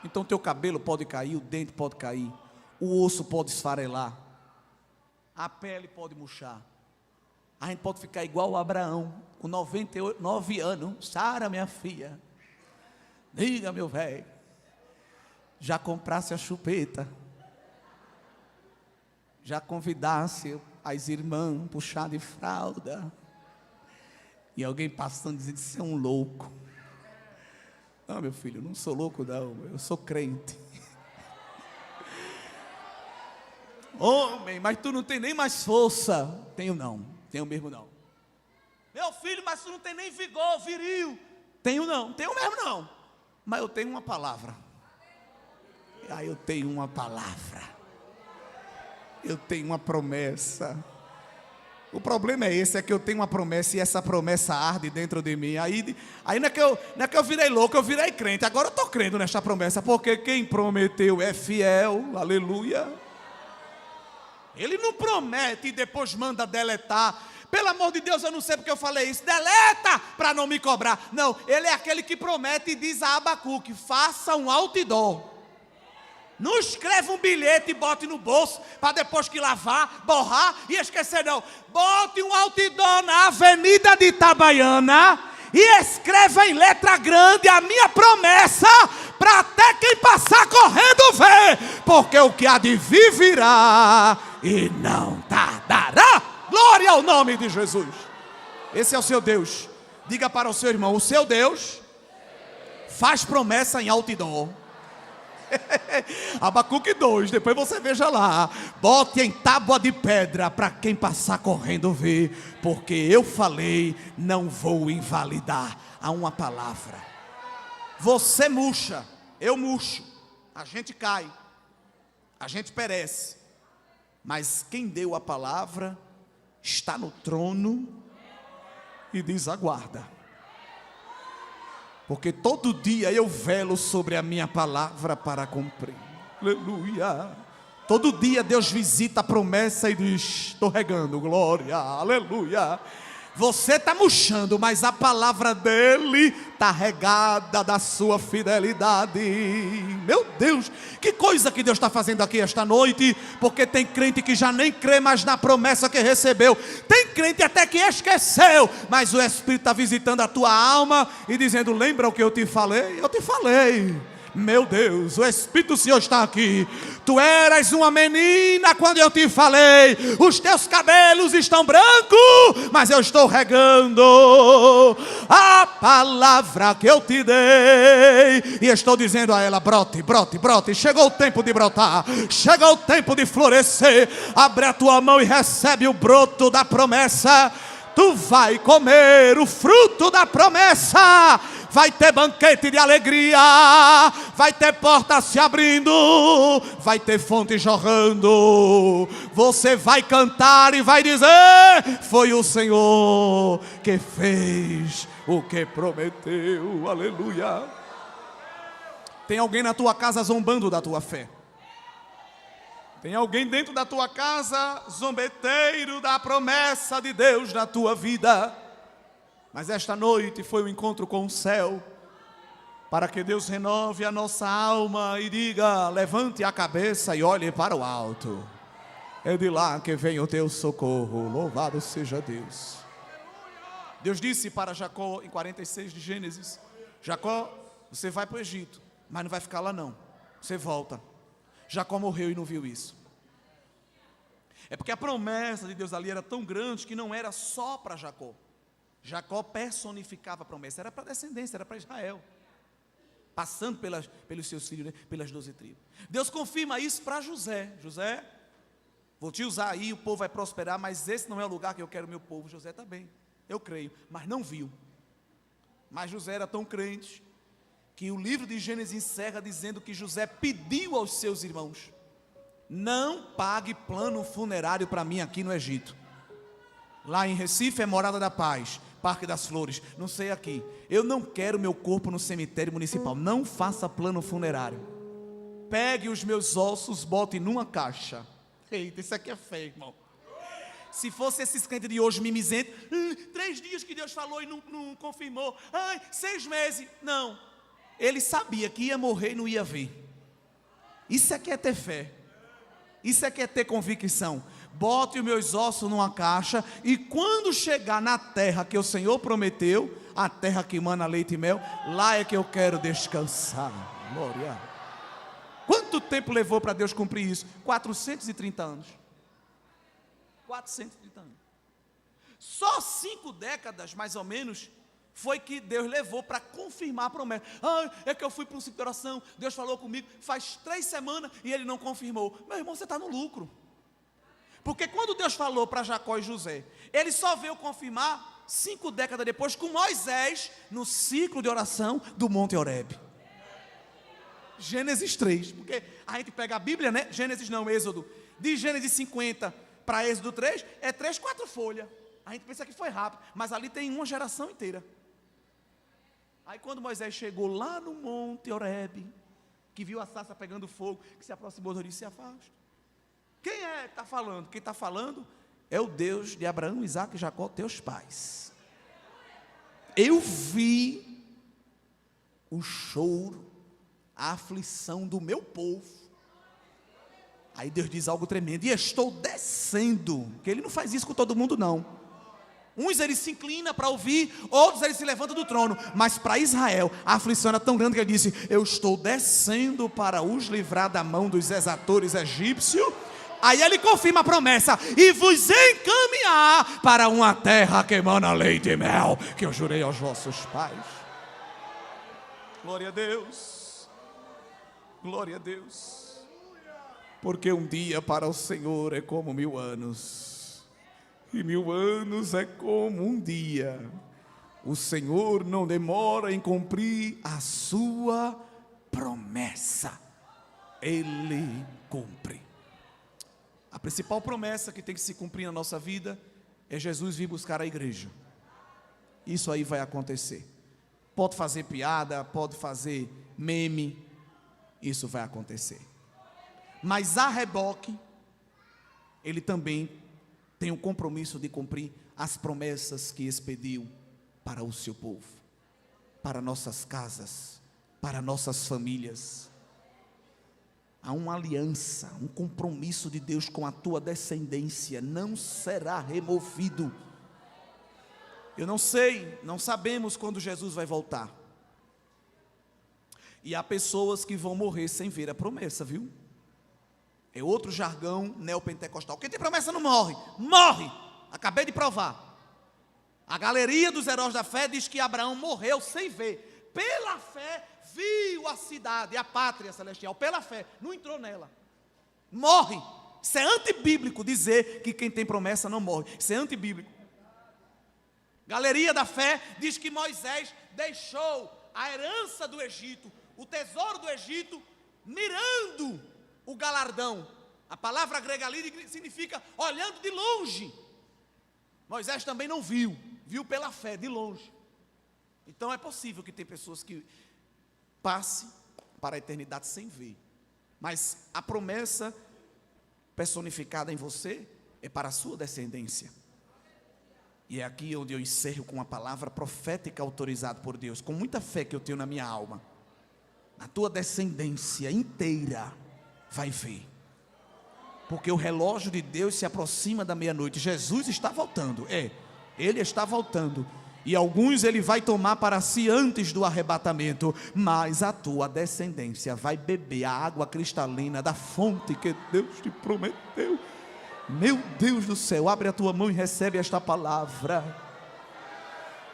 Então teu cabelo pode cair, o dente pode cair, o osso pode esfarelar, a pele pode murchar. A gente pode ficar igual o Abraão, com 99 anos. Sara, minha filha, diga, meu velho, já comprasse a chupeta, já convidasse as irmãs puxar de fralda, e alguém passando dizendo: você é um louco. Não, meu filho, eu não sou louco não, eu sou crente. Homem, mas tu não tem nem mais força. Tenho não, tenho mesmo não. Meu filho, mas tu não tem nem vigor viril. Tenho não, tenho mesmo não. Mas eu tenho uma palavra. Aí eu tenho uma palavra. Eu tenho uma promessa. O problema é esse, é que eu tenho uma promessa e essa promessa arde dentro de mim. Aí não é que eu virei louco, eu virei crente. Agora eu estou crendo nesta promessa, porque quem prometeu é fiel, aleluia. Ele não promete e depois manda deletar. Pelo amor de Deus, eu não sei porque eu falei isso. Deleta para não me cobrar. Não, ele é aquele que promete e diz a Abacuque: faça um outdoor. Não escreva um bilhete e bote no bolso para depois que lavar, borrar e esquecer não. Bote um outdoor na Avenida de Itabaiana e escreva em letra grande a minha promessa, para até quem passar correndo ver, porque o que há de vir virá e não tardará. Glória ao nome de Jesus. Esse é o seu Deus. Diga para o seu irmão: o seu Deus faz promessa em outdoor. Abacuque 2, depois você veja lá. Bote em tábua de pedra para quem passar correndo ver, porque eu falei, não vou invalidar. Há uma palavra. Você murcha, eu murcho, a gente cai, a gente perece, mas quem deu a palavra está no trono e diz: aguarda. Porque todo dia eu velo sobre a minha palavra para cumprir. Aleluia. Todo dia Deus visita a promessa e diz: estou regando, glória, aleluia. Você está murchando, mas a palavra dele está regada da sua fidelidade. Meu Deus, que coisa que Deus está fazendo aqui esta noite. Porque tem crente que já nem crê mais na promessa que recebeu. Tem crente até que esqueceu, mas o Espírito está visitando a tua alma e dizendo: lembra o que eu te falei? Eu te falei. Meu Deus, o Espírito do Senhor está aqui. Tu eras uma menina quando eu te falei. Os teus cabelos estão brancos, mas eu estou regando a palavra que eu te dei. E estou dizendo a ela: brote, brote, brote. Chegou o tempo de brotar, chegou o tempo de florescer. Abre a tua mão e recebe o broto da promessa. Tu vai comer o fruto da promessa. Vai ter banquete de alegria, vai ter porta se abrindo, vai ter fonte jorrando. Você vai cantar e vai dizer: foi o Senhor que fez o que prometeu. Aleluia. Tem alguém na tua casa zombando da tua fé. Tem alguém dentro da tua casa zombeteiro da promessa de Deus na tua vida. Mas esta noite foi um encontro com o céu, para que Deus renove a nossa alma e diga: levante a cabeça e olhe para o alto. É de lá que vem o teu socorro, louvado seja Deus. Deus disse para Jacó em 46 de Gênesis: Jacó, você vai para o Egito, mas não vai ficar lá não, você volta. Jacó morreu e não viu isso. É porque a promessa de Deus ali era tão grande que não era só para Jacó. Jacó personificava a promessa, era para a descendência, era para Israel, passando pelos seus filhos, né? Pelas 12 tribos. Deus confirma isso para José. José, vou te usar aí, o povo vai prosperar, mas esse não é o lugar que eu quero o meu povo. José está bem, eu creio, mas não viu. Mas José era tão crente que o livro de Gênesis encerra dizendo que José pediu aos seus irmãos: não pague plano funerário para mim aqui no Egito. Lá em Recife é Morada da Paz, Parque das Flores, não sei aqui. Eu não quero meu corpo no cemitério municipal. Não faça plano funerário. Pegue os meus ossos, bote numa caixa. Eita, isso aqui é feio, irmão. Se fosse esses crentes de hoje mimizento, 3 dias que Deus falou e não confirmou, 6 meses, não. Ele sabia que ia morrer e não ia vir. Isso aqui é ter fé. Isso aqui é ter convicção. Bote os meus ossos numa caixa, e quando chegar na terra que o Senhor prometeu, a terra que emana leite e mel, lá é que eu quero descansar. Glória. Quanto tempo levou para Deus cumprir isso? 430 anos. 430 anos. Só 5 décadas, mais ou menos, foi que Deus levou para confirmar a promessa. É que eu fui para um ciclo de oração, Deus falou comigo, faz 3 semanas e Ele não confirmou. Meu irmão, você está no lucro. Porque quando Deus falou para Jacó e José, Ele só veio confirmar 5 décadas depois com Moisés, no ciclo de oração do Monte Horebe. Gênesis 3, porque a gente pega a Bíblia, né? Gênesis não, Êxodo, de Gênesis 50 para Êxodo 3, é 3, 4 folhas. A gente pensa que foi rápido, mas ali tem uma geração inteira. Aí quando Moisés chegou lá no Monte Horebe, que viu a sarça pegando fogo, que se aproximou do rio, se afasta. Quem é que está falando? Quem está falando é o Deus de Abraão, Isaque e Jacó, teus pais. Eu vi o choro, a aflição do meu povo. Aí Deus diz algo tremendo: e estou descendo. Que Ele não faz isso com todo mundo, não. Uns Ele se inclina para ouvir, outros Ele se levanta do trono. Mas para Israel a aflição era tão grande que Ele disse: eu estou descendo para os livrar da mão dos exatores egípcios. Aí Ele confirma a promessa: e vos encaminhar para uma terra que emana leite e mel, que eu jurei aos vossos pais. Glória a Deus. Glória a Deus. Porque um dia para o Senhor é como 1000 anos, e 1000 anos é como um dia. O Senhor não demora em cumprir a sua promessa. Ele cumpre. A principal promessa que tem que se cumprir na nossa vida é Jesus vir buscar a igreja. Isso aí vai acontecer. Pode fazer piada, pode fazer meme, isso vai acontecer. Mas a reboque, Ele também tem o compromisso de cumprir as promessas que expediu para o seu povo, para nossas casas, para nossas famílias. Há uma aliança, um compromisso de Deus com a tua descendência, não será removido. Eu não sei, não sabemos quando Jesus vai voltar. E há pessoas que vão morrer sem ver a promessa, viu? É outro jargão neopentecostal. Quem tem promessa não morre. Morre! Acabei de provar. A galeria dos heróis da fé diz que Abraão morreu sem ver. Pela fé viu a cidade, a pátria celestial, pela fé, não entrou nela. Morre. Isso é antibíblico dizer que quem tem promessa não morre. Isso é antibíblico. Galeria da fé diz que Moisés deixou a herança do Egito, o tesouro do Egito, mirando o galardão. A palavra grega ali significa olhando de longe. Moisés também não viu, viu pela fé, de longe. Então é possível que tem pessoas que passe para a eternidade sem ver. Mas a promessa personificada em você é para a sua descendência. E é aqui onde eu encerro com uma palavra profética autorizada por Deus, com muita fé que eu tenho na minha alma. A tua descendência inteira vai ver. Porque o relógio de Deus se aproxima da meia-noite. Jesus está voltando. Ele está voltando. E alguns Ele vai tomar para si antes do arrebatamento. Mas a tua descendência vai beber a água cristalina da fonte que Deus te prometeu. Meu Deus do céu, abre a tua mão e recebe esta palavra.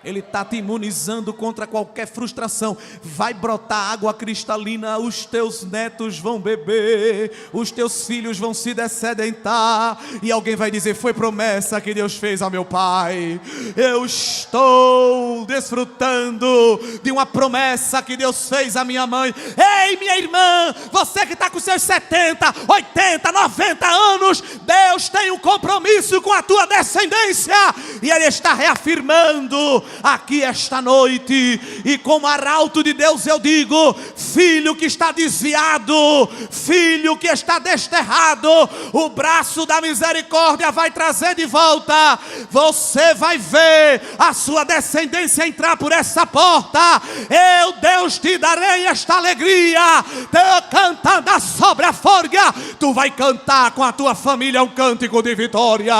Ele está te imunizando contra qualquer frustração. Vai brotar água cristalina, os teus netos vão beber, os teus filhos vão se dessedentar, e alguém vai dizer: foi promessa que Deus fez ao meu pai. Eu estou desfrutando de uma promessa que Deus fez à minha mãe. Ei, minha irmã, você que está com seus 70, 80, 90 anos, Deus tem um compromisso com a tua descendência, e Ele está reafirmando aqui esta noite, e como arauto de Deus eu digo: filho que está desviado, filho que está desterrado, o braço da misericórdia vai trazer de volta. Você vai ver a sua descendência entrar por essa porta. Eu, Deus, te darei esta alegria, cantando sobre a forga. Tu vai cantar com a tua família um cântico de vitória.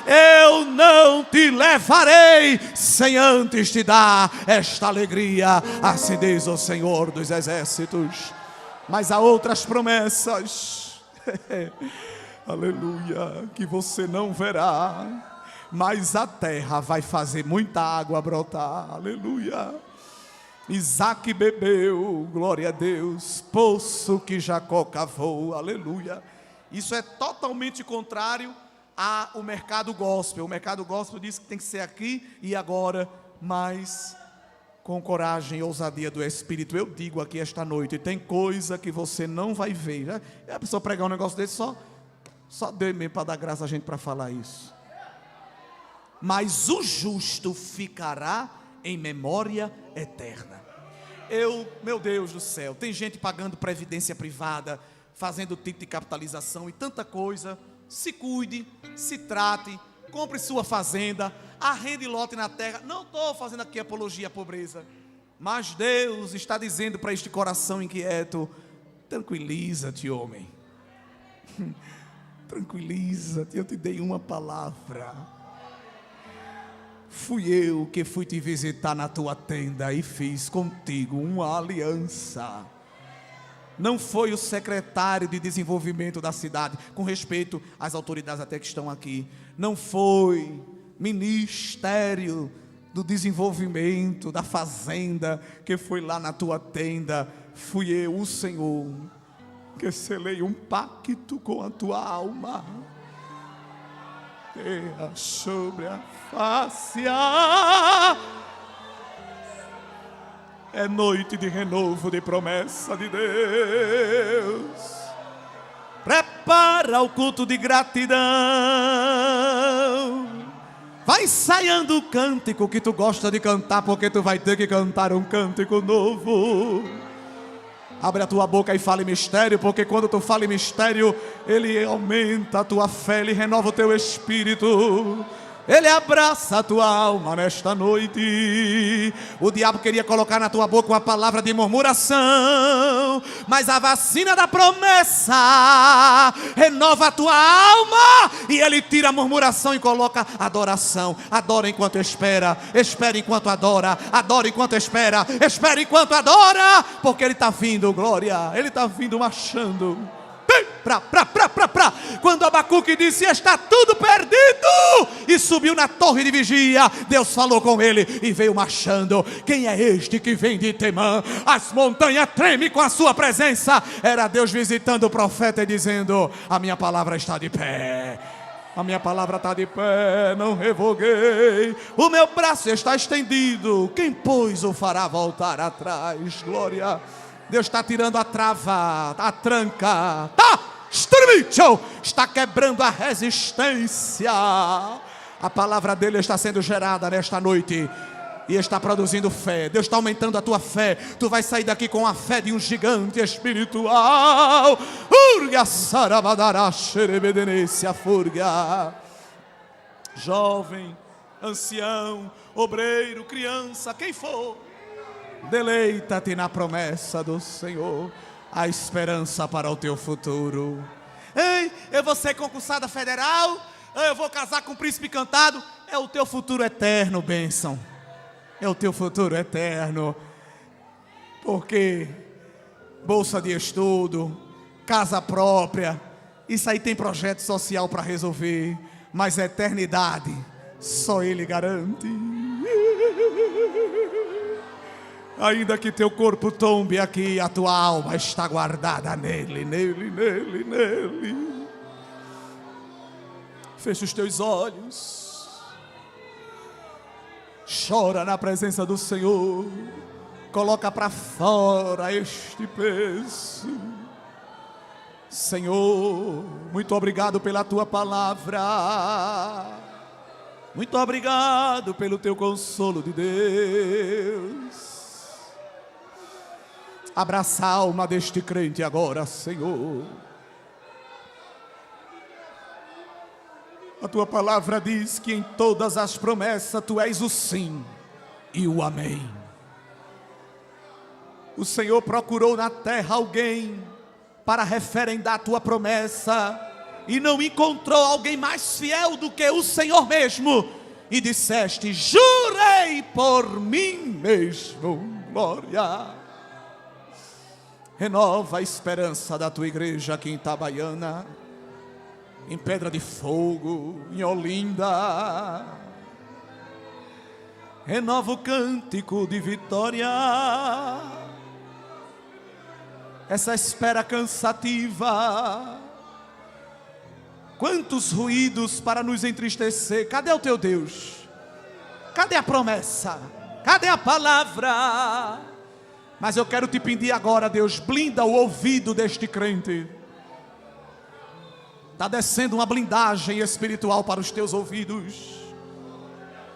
Eu não te levarei sem antes te dar esta alegria, assim diz o Senhor dos exércitos. Mas há outras promessas, aleluia, que você não verá, mas a terra vai fazer muita água brotar, aleluia. Isaac bebeu, glória a Deus, poço que Jacó cavou, aleluia. Isso é totalmente contrário ao mercado gospel. O mercado gospel diz que tem que ser aqui e agora, mas com coragem e ousadia do Espírito. Eu digo aqui esta noite: tem coisa que você não vai ver. Né? A pessoa pregar um negócio desse, só Deus mesmo para dar graça a gente para falar isso. Mas o justo ficará em memória eterna. Meu Deus do céu, tem gente pagando previdência privada, fazendo tipo de capitalização e tanta coisa. Se cuide, se trate, compre sua fazenda, arrende lote na terra. Não estou fazendo aqui apologia à pobreza, mas Deus está dizendo para este coração inquieto: tranquiliza-te, homem. Tranquiliza-te, eu te dei uma palavra. Fui eu que fui te visitar na tua tenda e fiz contigo uma aliança. Não foi o secretário de desenvolvimento da cidade, com respeito às autoridades até que estão aqui, não foi ministério do desenvolvimento da fazenda que foi lá na tua tenda. Fui eu, o Senhor, que selei um pacto com a tua alma. Terra sobre a face, é noite de renovo, de promessa de Deus. Prepara o culto de gratidão. Vai ensaiando o cântico que tu gosta de cantar, porque tu vai ter que cantar um cântico novo. Abre a tua boca e fale mistério, porque quando tu fala em mistério, Ele aumenta a tua fé, Ele renova o teu espírito. Ele abraça a tua alma nesta noite. O diabo queria colocar na tua boca uma palavra de murmuração, mas a vacina da promessa renova a tua alma, e ele tira a murmuração e coloca adoração. Adora enquanto espera, espera enquanto adora, adora enquanto espera, espera enquanto adora, porque ele está vindo, glória, ele está vindo marchando. Quando Abacuque disse: está tudo perdido, e subiu na torre de vigia, Deus falou com ele e veio marchando. Quem é este que vem de Temã? As montanhas tremem com a sua presença. Era Deus visitando o profeta e dizendo: a minha palavra está de pé, a minha palavra está de pé, não revoguei, o meu braço está estendido, quem pois o fará voltar atrás? Glória. Deus está tirando a trava, a tranca, está quebrando a resistência. A palavra dele está sendo gerada nesta noite e está produzindo fé. Deus está aumentando a tua fé. Tu vai sair daqui com a fé de um gigante espiritual. Jovem, ancião, obreiro, criança, quem for, deleita-te na promessa do Senhor, a esperança para o teu futuro. Ei, eu vou ser concursada federal, eu vou casar com um príncipe encantado. É o teu futuro eterno, bênção. É o teu futuro eterno. Porque bolsa de estudo, casa própria, isso aí tem projeto social para resolver, mas a eternidade só Ele garante. Ainda que teu corpo tombe aqui, a tua alma está guardada nele, nele, nele, nele. Fecha os teus olhos. Chora na presença do Senhor. Coloca para fora este peso. Senhor, muito obrigado pela tua palavra. Muito obrigado pelo teu consolo de Deus. Abraça a alma deste crente agora, Senhor. A tua palavra diz que em todas as promessas tu és o sim e o amém. O Senhor procurou na terra alguém para referendar a tua promessa e não encontrou alguém mais fiel do que o Senhor mesmo. E disseste: jurei por mim mesmo. Glória. Renova a esperança da tua igreja aqui em Itabaiana, em Pedra de Fogo, em Olinda. Renova o cântico de vitória. Essa espera cansativa. Quantos ruídos para nos entristecer. Cadê o teu Deus? Cadê a promessa? Cadê a palavra? Mas eu quero te pedir agora, Deus, blinda o ouvido deste crente. Está descendo uma blindagem espiritual para os teus ouvidos.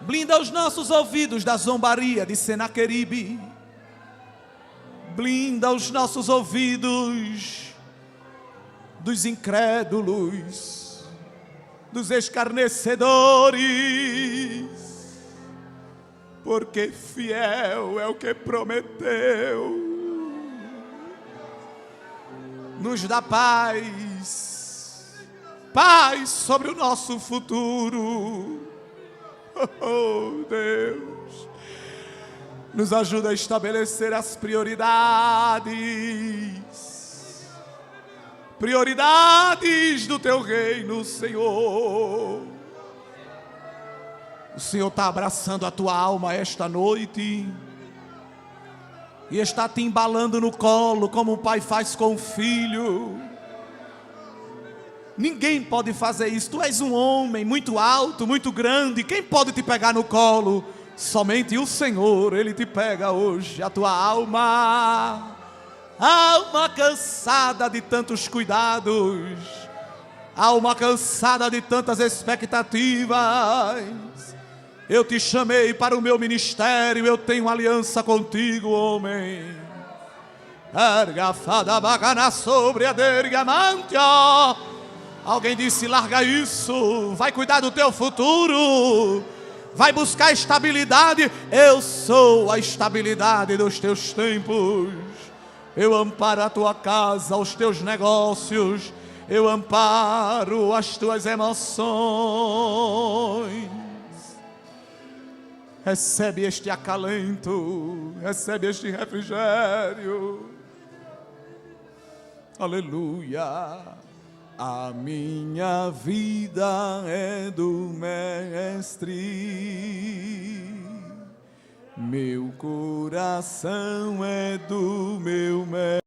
Blinda os nossos ouvidos da zombaria de Senaqueribe. Blinda os nossos ouvidos dos incrédulos, dos escarnecedores. Porque fiel é o que prometeu. Nos dá paz, paz sobre o nosso futuro. Oh, Deus, nos ajuda a estabelecer as prioridades do teu reino, Senhor. O Senhor está abraçando a tua alma esta noite e está te embalando no colo como o pai faz com o filho. Ninguém pode fazer isso. Tu és um homem muito alto, muito grande. Quem pode te pegar no colo? Somente o Senhor. Ele te pega hoje, a tua alma. Alma cansada de tantos cuidados, alma cansada de tantas expectativas. Eu te chamei para o meu ministério, eu tenho aliança contigo, homem. Erga fada bagana sobre a dergamante. Alguém disse: larga isso, vai cuidar do teu futuro, vai buscar estabilidade. Eu sou a estabilidade dos teus tempos. Eu amparo a tua casa, os teus negócios. Eu amparo as tuas emoções. Recebe este acalento, recebe este refrigério. Aleluia. A minha vida é do Mestre, meu coração é do meu Mestre.